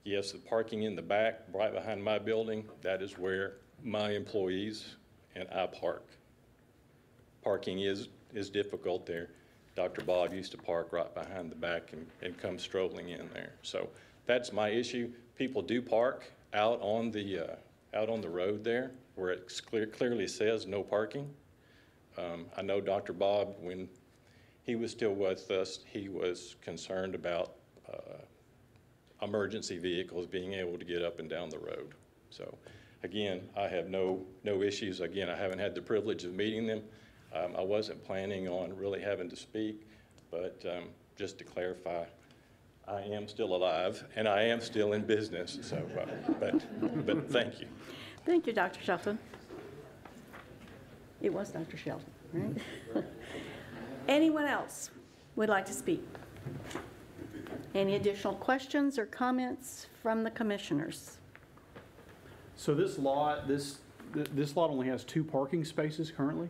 Speaker 20: Yes, the parking in the back, right behind my building, that is where my employees and I park. Parking is difficult there. Dr. Bob used to park right behind the back and come strolling in there. So that's my issue. People do park out on the road there where it clearly says no parking. I know Dr. Bob, when he was still with us, he was concerned about emergency vehicles being able to get up and down the road. So again, I have no issues. Again, I haven't had the privilege of meeting them. I wasn't planning on really having to speak, but just to clarify, I am still alive and I am still in business. So, but thank you.
Speaker 1: Thank you, Dr. Shelton. It was Dr. Shelton, right? Anyone else would like to speak? Any additional questions or comments from the commissioners?
Speaker 2: So this lot only has 2 parking spaces currently?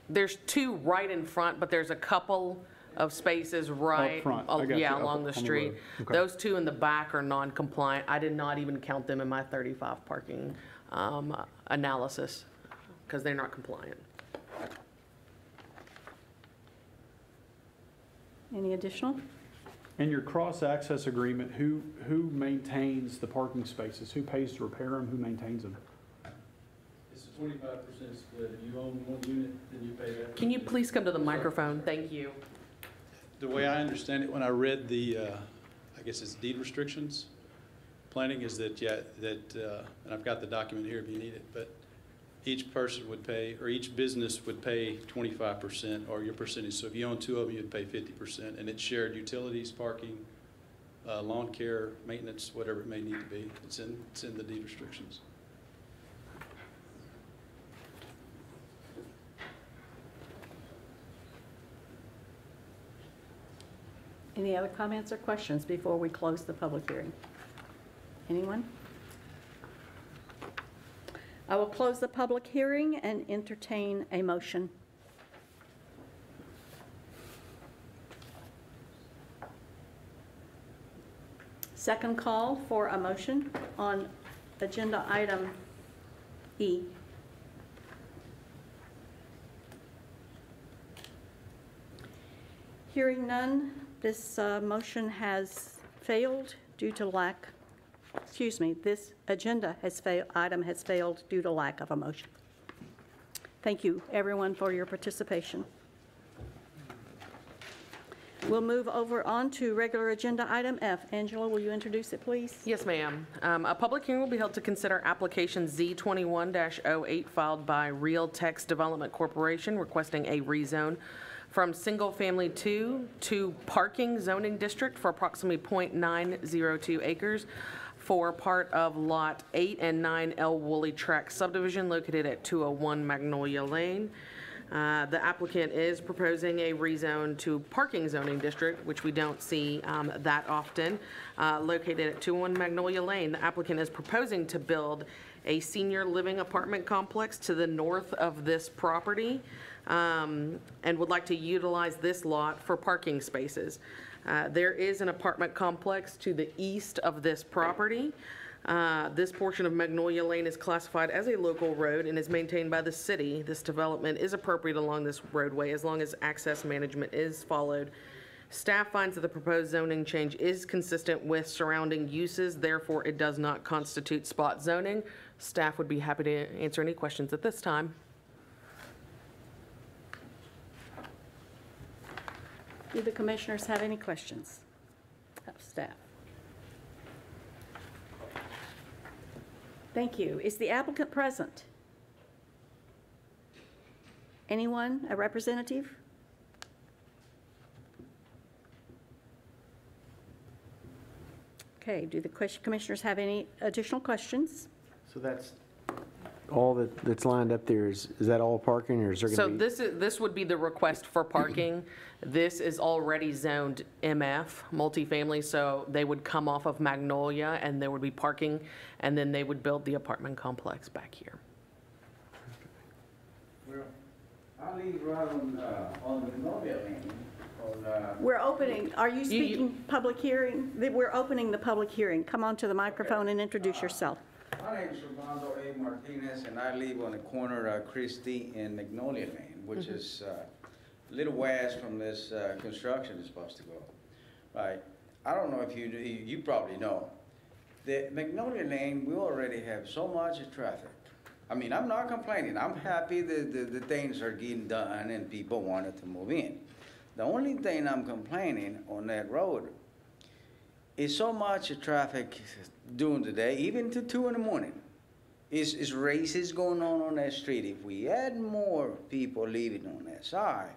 Speaker 6: There's 2 right in front, but there's a couple of spaces right,
Speaker 2: front. I got
Speaker 6: yeah,
Speaker 2: you.
Speaker 6: along
Speaker 2: On
Speaker 6: the
Speaker 2: the
Speaker 6: street.
Speaker 2: road. Okay.
Speaker 6: Those 2 in the back are non-compliant. I did not even count them in my 35 parking analysis because they're not compliant.
Speaker 1: Any additional?
Speaker 2: And your cross-access agreement, who maintains the parking spaces? Who pays to repair them? Who maintains them?
Speaker 15: It's a 25% split. If you own one unit, then you pay that.
Speaker 6: Can you please come to the microphone? Thank you.
Speaker 15: The way I understand it, when I read the, I guess it's deed restrictions, planning is that, and I've got the document here if you need it, but each person would pay, or each business would pay 25% or your percentage. So if you own 2 of them, you'd pay 50%. And it's shared utilities, parking, lawn care, maintenance, whatever it may need to be. It's in the deed restrictions.
Speaker 1: Any other comments or questions before we close the public hearing? Anyone? I will close the public hearing and entertain a motion. Second call for a motion on agenda item E. Hearing none, this motion has failed due to lack, this agenda item has failed due to lack of a motion. Thank you, everyone, for your participation. We'll move over on to regular agenda item F. Angela, will you introduce it, please?
Speaker 6: Yes, ma'am. A public hearing will be held to consider application Z21-08 filed by Real Text Development Corporation requesting a rezone from single-family 2 to parking zoning district for approximately .902 acres for part of Lot 8 and 9 El Woolley Tract subdivision located at 201 Magnolia Lane. The applicant is proposing a rezone to parking zoning district, which we don't see that often, located at 201 Magnolia Lane. The applicant is proposing to build a senior living apartment complex to the north of this property, and would like to utilize this lot for parking spaces. There is an apartment complex to the east of this property. This portion of Magnolia Lane is classified as a local road and is maintained by the city. This development is appropriate along this roadway as long as access management is followed. Staff finds that the proposed zoning change is consistent with surrounding uses, therefore it does not constitute spot zoning. Staff would be happy to answer any questions at this time.
Speaker 1: Do the commissioners have any questions of staff? Thank you. Is the applicant present? Anyone, a representative? Okay, do the commissioners have any additional questions?
Speaker 8: So that's all that's lined up there, is that all parking, or is there
Speaker 6: So
Speaker 8: going to be?
Speaker 6: this would be the request for parking. This is already zoned MF, multifamily, so they would come off of Magnolia and there would be parking, and then they would build the apartment complex back here.
Speaker 21: Well, I live right on Magnolia Lane.
Speaker 1: We're opening, are you speaking public hearing? We're opening the public hearing. Come on to the microphone and introduce yourself.
Speaker 21: My name is Rolando A. Martinez, and I live on the corner of Christie and Magnolia Lane, which is a little west from this construction is supposed to go. Right? I don't know if you probably know. The Magnolia Lane, we already have so much traffic. I mean, I'm not complaining. I'm happy that the things are getting done and people wanted to move in. The only thing I'm complaining on that road is so much traffic during the day, even to 2 in the morning. Is races going on that street. If we add more people living on that side,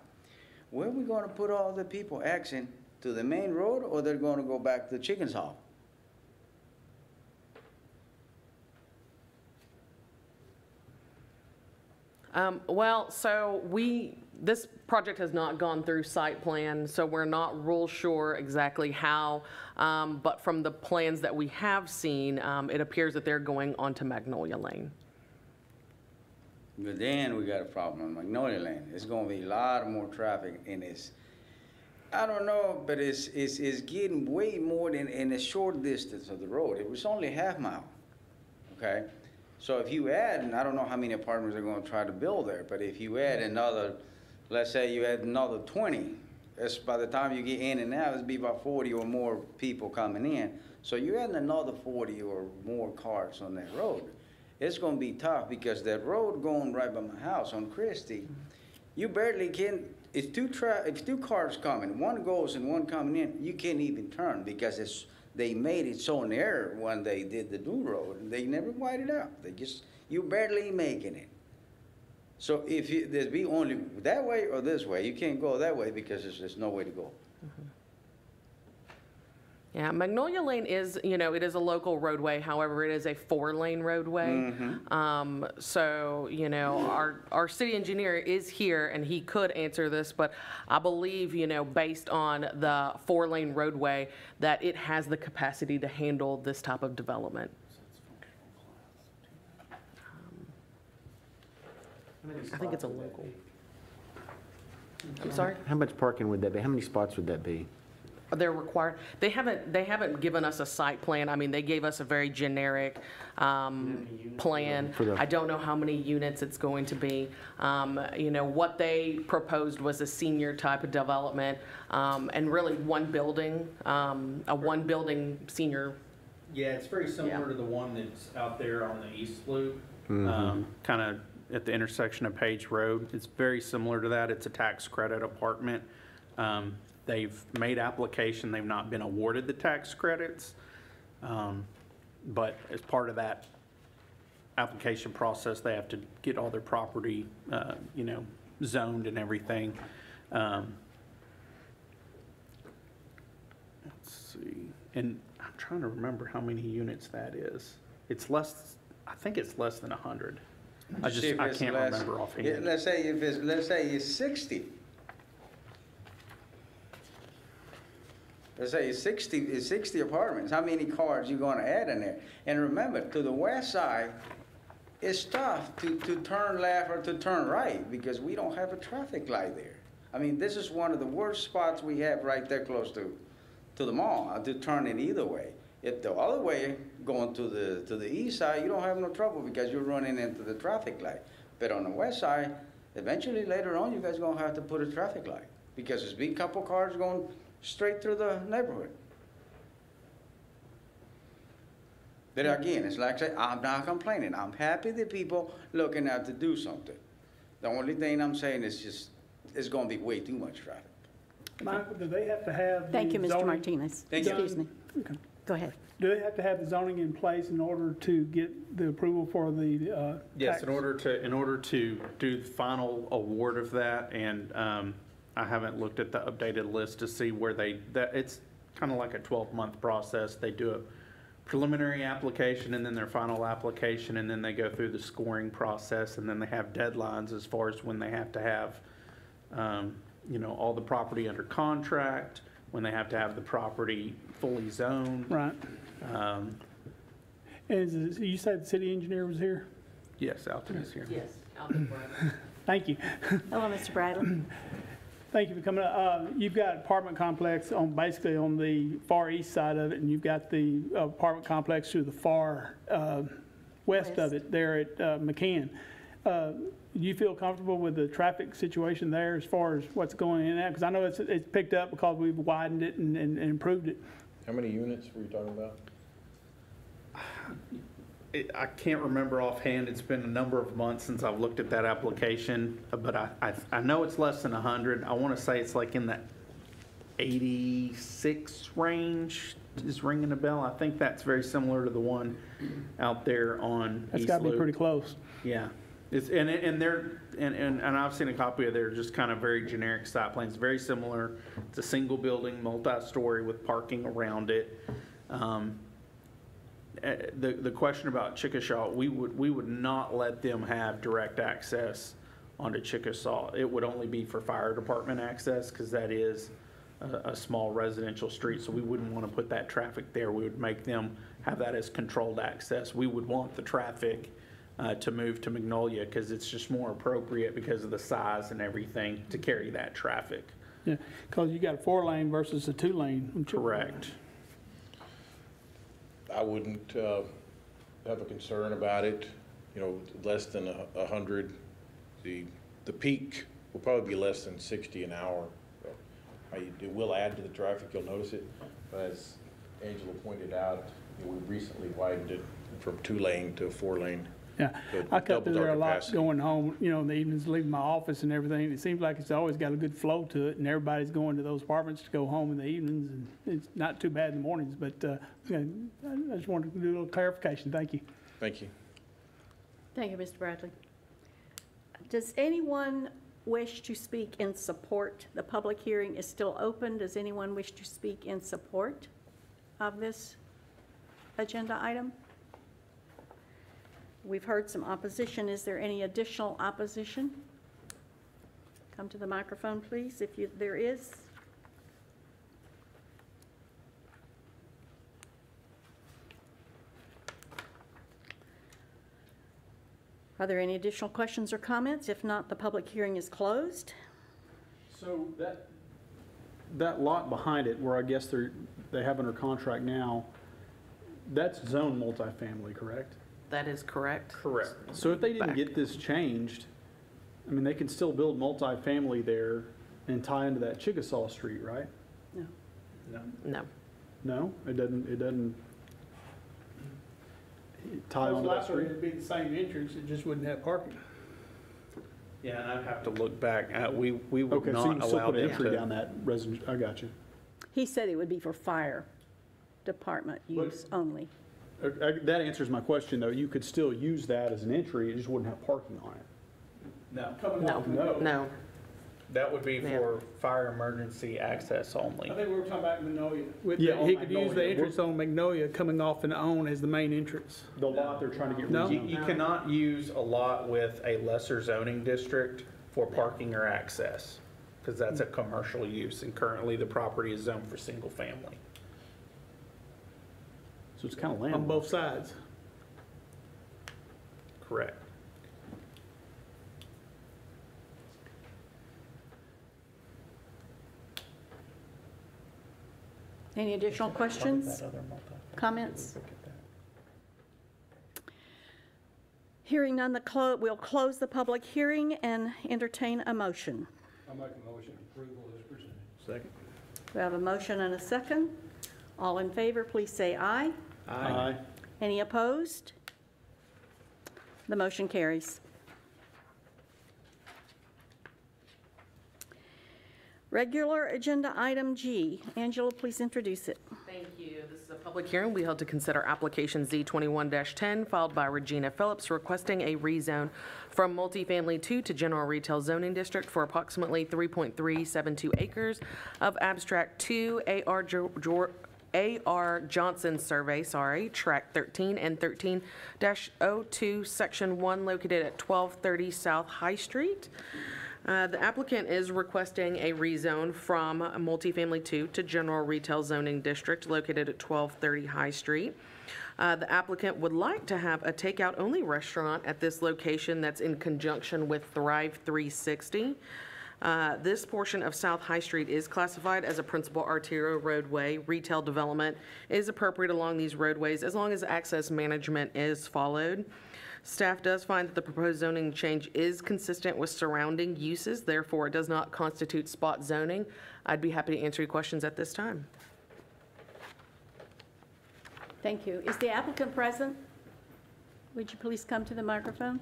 Speaker 21: where are we going to put all the people exiting to the main road, or they're going to go back to Chicken's Hall?
Speaker 6: Well, so this project has not gone through site plan, so we're not real sure exactly how, but from the plans that we have seen, it appears that they're going onto Magnolia Lane.
Speaker 21: But then we got a problem on Magnolia Lane. It's going to be a lot more traffic, and I don't know, but it's getting way more than in a short distance of the road. It was only half mile, okay? So if you add, and I don't know how many apartments they're going to try to build there, but if you add another, let's say you add another 20, that's by the time you get in and out, it'll be about 40 or more people coming in. So you're adding another 40 or more cars on that road. It's going to be tough because that road going right by my house on Christie, you barely can, if two cars coming, one goes and one coming in, you can't even turn because they made it so narrow when they did the new road, and they never widened it out. You barely making it. So if there's be only that way or this way, you can't go that way because there's no way to go.
Speaker 6: Yeah, Magnolia Lane is, it is a local roadway. However, it is a 4-lane roadway. So, our city engineer is here and he could answer this, but I believe, based on the 4-lane roadway, that it has the capacity to handle this type of development. I think it's a local. I'm sorry?
Speaker 8: How much parking would that be? How many spots would that be?
Speaker 6: They're required. They haven't given us a site plan. I mean, they gave us a very generic plan. I don't know how many units it's going to be. What they proposed was a senior type of development, and really one building, a one building senior.
Speaker 5: Yeah, it's very similar to the one that's out there on the East Loop,
Speaker 8: Mhm.
Speaker 5: kind of at the intersection of Page Road. It's very similar to that. It's a tax credit apartment. They've made application, they've not been awarded the tax credits, but as part of that application process, they have to get all their property, zoned and everything. Let's see, and I'm trying to remember how many units that is. It's less, I think it's less than 100. I
Speaker 21: See if it's
Speaker 5: can't
Speaker 21: less.
Speaker 5: remember offhand.
Speaker 21: Yeah, let's say it's 60. Let's say it's 60 apartments. How many cars you gonna add in there? And remember, to the west side, it's tough to turn left or to turn right because we don't have a traffic light there. I mean, this is one of the worst spots we have right there close to the mall, to turn it either way. If the other way, going to the east side, you don't have no trouble because you're running into the traffic light. But on the west side, eventually later on, you guys gonna have to put a traffic light because there's been a couple cars going straight through the neighborhood. But again, it's like I say, I'm not complaining. I'm happy that people looking out to do something. The only thing I'm saying is just, it's gonna be way too much traffic.
Speaker 2: Michael, do they have to have
Speaker 1: Thank you,
Speaker 2: the
Speaker 1: Mr.
Speaker 2: zoning-
Speaker 1: Martinez.
Speaker 21: Thank you.
Speaker 1: Excuse me.
Speaker 2: Okay.
Speaker 1: Go ahead.
Speaker 2: Do they have to have the zoning in place in order to get the approval for the
Speaker 5: Yes,
Speaker 2: tax?
Speaker 5: in order to do the final award of that, and I haven't looked at the updated list to see where it's kind of like a 12-month process. They do a preliminary application and then their final application, and then they go through the scoring process, and then they have deadlines as far as when they have to have, all the property under contract, when they have to have the property fully zoned.
Speaker 2: Right. And you said the city engineer was here?
Speaker 5: Yes, Alton is here.
Speaker 6: Yes, Alton Bradley.
Speaker 2: Thank you.
Speaker 1: Hello, Mr. Bradley.
Speaker 2: Thank you for coming up. You've got apartment complex basically on the far east side of it, and you've got the apartment complex to the far west of it there at McCann. Do you feel comfortable with the traffic situation there as far as what's going in and out? Because I know it's picked up because we've widened it and improved it.
Speaker 3: How many units were you talking about?
Speaker 5: I can't remember offhand. It's been a number of months since I've looked at that application, but I know it's less than 100. I want to say it's like in the 86 range is ringing a bell. I think that's very similar to the one out there on
Speaker 2: That's
Speaker 5: East
Speaker 2: got to be
Speaker 5: Loop.
Speaker 2: pretty close.
Speaker 5: Yeah. And I've seen a copy of their just kind of very generic site plans, very similar. It's a single building, multi-story with parking around it. The question about Chickasaw, we would not let them have direct access onto Chickasaw. It would only be for fire department access because that is a small residential street, so we wouldn't want to put that traffic there. We would make them have that as controlled access. We would want the traffic to move to Magnolia because it's just more appropriate because of the size and everything to carry that traffic.
Speaker 2: Yeah, because you got a 4-lane versus a 2-lane.
Speaker 5: Correct.
Speaker 3: I wouldn't have a concern about it, less than 100. The peak will probably be less than 60 an hour. It will add to the traffic, you'll notice it. But as Angela pointed out, we recently widened it from 2-lane to 4-lane.
Speaker 2: Yeah,
Speaker 3: So it
Speaker 2: I cut through
Speaker 3: doubled our
Speaker 2: there a lot
Speaker 3: capacity.
Speaker 2: going home, in the evenings, leaving my office and everything. It seems like it's always got a good flow to it, and everybody's going to those apartments to go home in the evenings, and it's not too bad in the mornings, but I just wanted to do a little clarification. Thank you.
Speaker 3: Thank you.
Speaker 1: Thank you, Mr. Bradley. Does anyone wish to speak in support? The public hearing is still open. Does anyone wish to speak in support of this agenda item? We've heard some opposition. Is there any additional opposition? Come to the microphone, please, if there is. Are there any additional questions or comments? If not, the public hearing is closed.
Speaker 7: So that lot behind it, where I guess they have under contract now, that's zone multifamily, correct?
Speaker 6: That is correct.
Speaker 5: Correct.
Speaker 7: So if they didn't get this changed, I mean, they can still build multifamily there and tie into that Chickasaw Street, right?
Speaker 1: No.
Speaker 5: No.
Speaker 6: No.
Speaker 7: No, it doesn't tie onto that street?
Speaker 2: It'd be the same entrance, it just wouldn't have parking.
Speaker 5: Yeah, and I'd have to look back. We would
Speaker 7: Okay, so you
Speaker 5: not
Speaker 7: can still
Speaker 5: allow
Speaker 7: put an
Speaker 5: them
Speaker 7: entry
Speaker 5: to.
Speaker 7: down that resident, I got you.
Speaker 1: He said it would be for fire department use only.
Speaker 7: That answers my question, though. You could still use that as an entry, it just wouldn't have parking on it.
Speaker 5: No.
Speaker 6: No. No.
Speaker 5: That would be for fire emergency access only.
Speaker 2: I think we were talking about Magnolia.
Speaker 7: Yeah, on
Speaker 2: He could use the
Speaker 7: Magnolia.
Speaker 2: entrance on Magnolia coming off and on as the main entrance.
Speaker 7: The lot they're trying to get
Speaker 2: No?
Speaker 7: rezoned.
Speaker 5: You cannot use a lot with a lesser zoning district for parking or access, because that's a commercial use, and currently the property is zoned for single family.
Speaker 7: So it's kind of
Speaker 2: On
Speaker 7: landlocked.
Speaker 2: both sides.
Speaker 5: Correct.
Speaker 1: Any additional questions, comments? Hearing none, we'll close the public hearing and entertain a motion.
Speaker 7: I'll make a motion approval as presented. Second.
Speaker 1: We have a motion and a second. All in favor, please say aye.
Speaker 7: Aye.
Speaker 1: Any opposed? The motion carries. Regular agenda item G. Angela, please introduce it.
Speaker 6: Thank you. This is a public hearing we held to consider application Z21-10 filed by Regina Phillips requesting a rezone from multifamily 2 to general retail zoning district for approximately 3.372 acres of abstract 2 A.R. Johnson Survey, Track 13 and 13-02, Section 1, located at 1230 South High Street. The applicant is requesting a rezone from multifamily 2 to general retail zoning district located at 1230 High Street. The applicant would like to have a takeout-only restaurant at this location that's in conjunction with Thrive 360. This portion of South High Street is classified as a principal arterial roadway. Retail development is appropriate along these roadways as long as access management is followed. Staff does find that the proposed zoning change is consistent with surrounding uses, therefore it does not constitute spot zoning. I'd be happy to answer your questions at this time.
Speaker 1: Thank you. Is the applicant present? Would you please come to the microphone?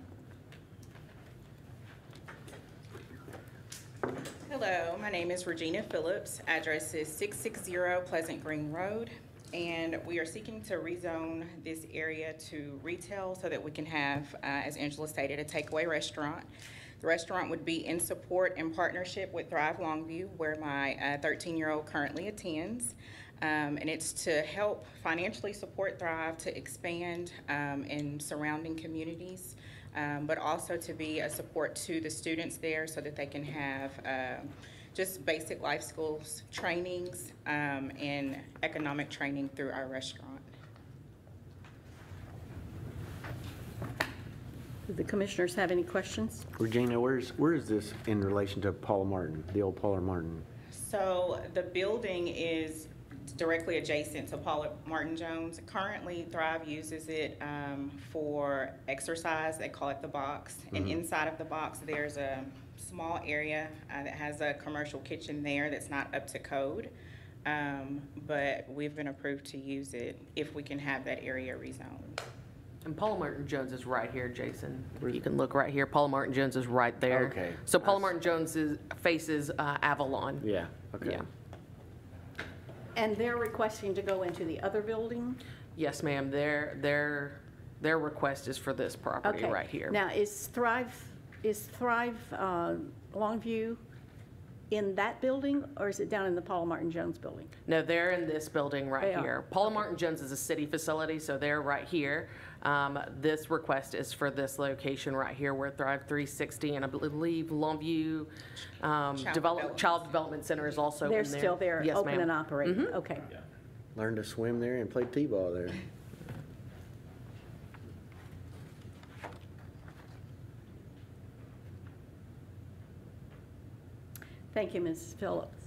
Speaker 10: Hello, my name is Regina Phillips. Address is 660 Pleasant Green Road. And we are seeking to rezone this area to retail so that we can have, as Angela stated, a takeaway restaurant. The restaurant would be in support and partnership with Thrive Longview, where my 13-year-old currently attends. And it's to help financially support Thrive to expand in surrounding communities, but also to be a support to the students there so that they can have just basic life skills trainings and economic training through our restaurant.
Speaker 1: Do the commissioners have any questions?
Speaker 8: Regina, where is this in relation to Paul Martin, the old Paul Martin?
Speaker 10: So the building is directly adjacent to Paul Martin Jones. Currently, Thrive uses it for exercise. They call it the box. And inside of the box, there's a small area that has a commercial kitchen there that's not up to code. But we've been approved to use it if we can have that area rezoned.
Speaker 6: And Paula Martin Jones is right here, Jason. You can look right here. Paula Martin Jones is right there.
Speaker 8: Okay.
Speaker 6: So Paula Martin Jones faces Avalon.
Speaker 8: Yeah, okay.
Speaker 6: Yeah.
Speaker 1: And they're requesting to go into the other building?
Speaker 6: Yes, ma'am. Their request is for this property
Speaker 1: Okay.
Speaker 6: right here.
Speaker 1: Now, is Thrive Longview in that building, or is it down in the Paul Martin Jones building?
Speaker 6: No, they're in this building
Speaker 1: They
Speaker 6: right
Speaker 1: are.
Speaker 6: here. Paula Martin Jones is a city facility, so they're right here. This request is for this location right here where Thrive 360 and I believe Longview Child Development Center is also in there.
Speaker 1: They're still there,
Speaker 6: Yes,
Speaker 1: open
Speaker 6: ma'am.
Speaker 1: and operating? Okay.
Speaker 8: Learn to swim there and play t-ball there.
Speaker 1: Thank you, Mrs. Phillips.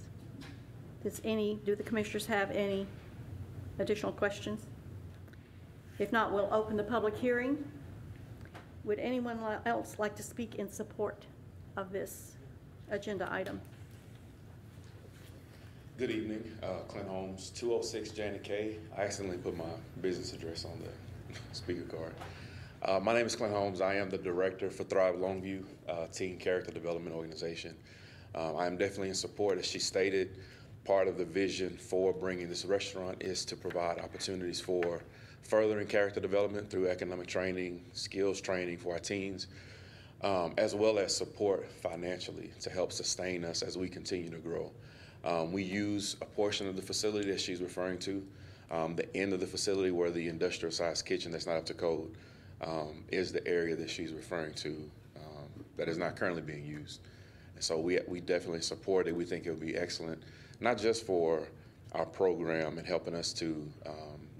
Speaker 1: Do the commissioners have any additional questions? If not, we'll open the public hearing. Would anyone else like to speak in support of this agenda item?
Speaker 22: Good evening, Clint Holmes, 206 Janet K. I accidentally put my business address on the speaker card. My name is Clint Holmes. I am the director for Thrive Longview, Teen Character Development Organization. I am definitely in support, as she stated. Part of the vision for bringing this restaurant is to provide opportunities for furthering character development through economic training, skills training for our teens. as well as support financially to help sustain us as we continue to grow. We use a portion of the facility that she's referring to. The end of the facility where the industrial sized kitchen that's not up to code is the area that she's referring to that is not currently being used. And so we definitely support it. We think it would be excellent, not just for our program and helping us to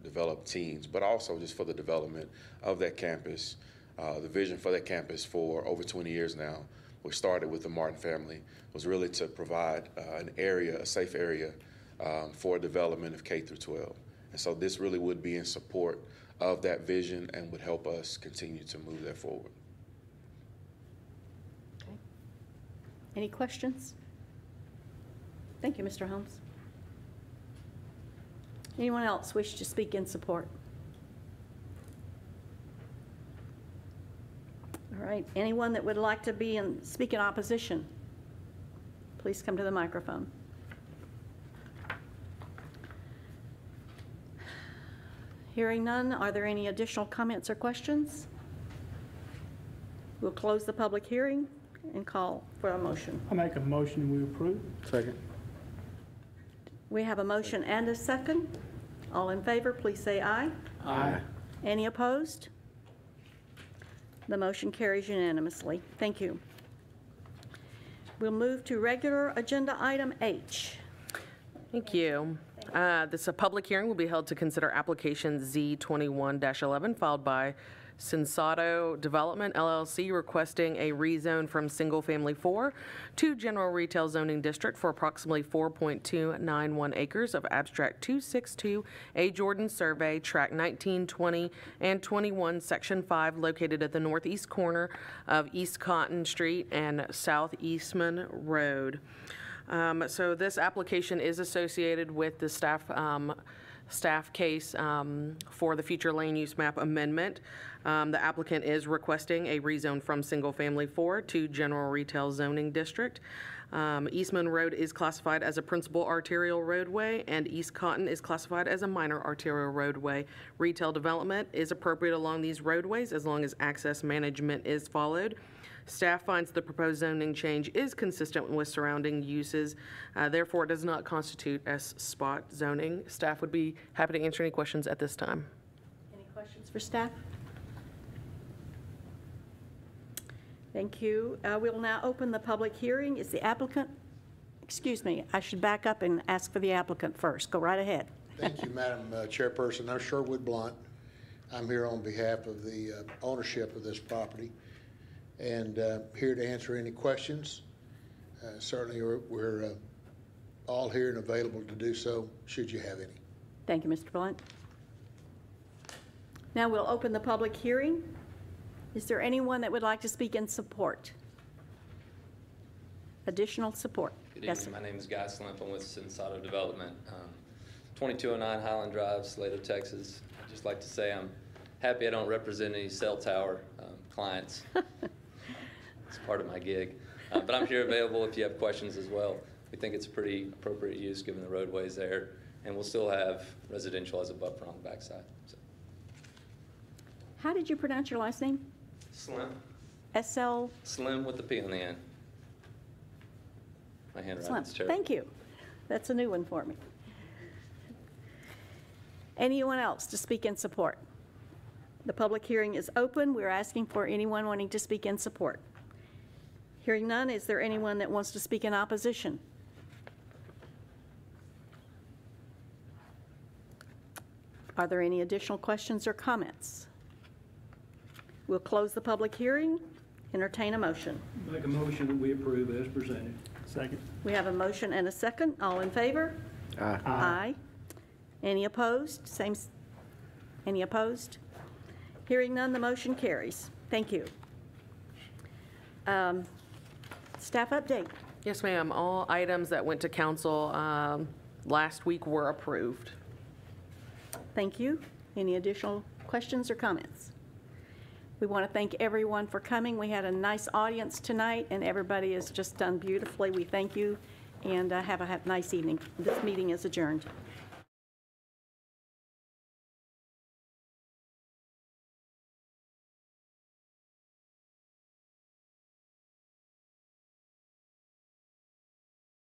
Speaker 22: develop teams, but also just for the development of that campus. The vision for that campus for over 20 years now, which started with the Martin family, was really to provide an area, a safe area for development of K through 12. And so this really would be in support of that vision and would help us continue to move that forward.
Speaker 1: Okay. Any questions? Thank you, Mr. Holmes. Anyone else wish to speak in support? All right, anyone that would like to speak in opposition, please come to the microphone. Hearing none, are there any additional comments or questions? We'll close the public hearing and call for a motion.
Speaker 2: I make a motion, we approve.
Speaker 8: Second.
Speaker 1: We have a motion and a second. All in favor, please say aye.
Speaker 8: Aye.
Speaker 1: Any opposed? The motion carries unanimously. Thank you. We'll move to regular agenda item H.
Speaker 6: Thank you. This public hearing will be held to consider application Z21-11 filed by Sensato Development LLC requesting a rezone from single family 4 to general retail zoning district for approximately 4.291 acres of abstract 262 A Jordan Survey, tract 19, 20, and 21, section 5, located at the northeast corner of East Cotton Street and South Eastman Road. So this application is associated with the staff case for the future land use map amendment. The applicant is requesting a rezone from single family 4 to general retail zoning district. Eastman Road is classified as a principal arterial roadway, and East Cotton is classified as a minor arterial roadway. Retail development is appropriate along these roadways as long as access management is followed. Staff finds the proposed zoning change is consistent with surrounding uses, therefore it does not constitute as spot zoning. Staff would be happy to answer any questions at this time.
Speaker 1: Any questions for staff? Thank you. We'll now open the public hearing. Is the applicant, excuse me, I should back up and ask for the applicant first. Go right ahead.
Speaker 11: Thank you, Madam Chairperson. I'm Sherwood Blunt. I'm here on behalf of the ownership of this property and here to answer any questions. Certainly we're all here and available to do so should you have any.
Speaker 1: Thank you, Mr. Blunt. Now we'll open the public hearing. Is there anyone that would like to speak in support? Additional support?
Speaker 12: Good
Speaker 1: Yes,
Speaker 12: evening. My name is Guy Slimp. I'm with Sensato Development, 2209 Highland Drive, Salado, Texas. I'd just like to say I'm happy I don't represent any cell tower clients. It's part of my gig. But I'm here available if you have questions as well. We think it's a pretty appropriate use given the roadways there, and we'll still have residential as a buffer on the backside. So.
Speaker 1: How did you pronounce your last name?
Speaker 12: Slim.
Speaker 1: S-L?
Speaker 12: Slim with the P on the end. My
Speaker 1: Slim.
Speaker 12: handwriting's terrible.
Speaker 1: Thank you. That's a new one for me. Anyone else to speak in support? The public hearing is open. We're asking for anyone wanting to speak in support. Hearing none, is there anyone that wants to speak in opposition? Are there any additional questions or comments? We'll close the public hearing. Entertain a motion.
Speaker 9: Make a motion that we approve as presented.
Speaker 2: Second.
Speaker 1: We have a motion and a second. All in favor?
Speaker 8: Aye.
Speaker 1: Aye. Any opposed? Any opposed? Hearing none, the motion carries. Thank you. Staff update.
Speaker 6: Yes, ma'am. All items that went to council last week were approved.
Speaker 1: Thank you. Any additional questions or comments? We want to thank everyone for coming. We had a nice audience tonight, and everybody has just done beautifully. We thank you, and have a nice evening. This meeting is adjourned.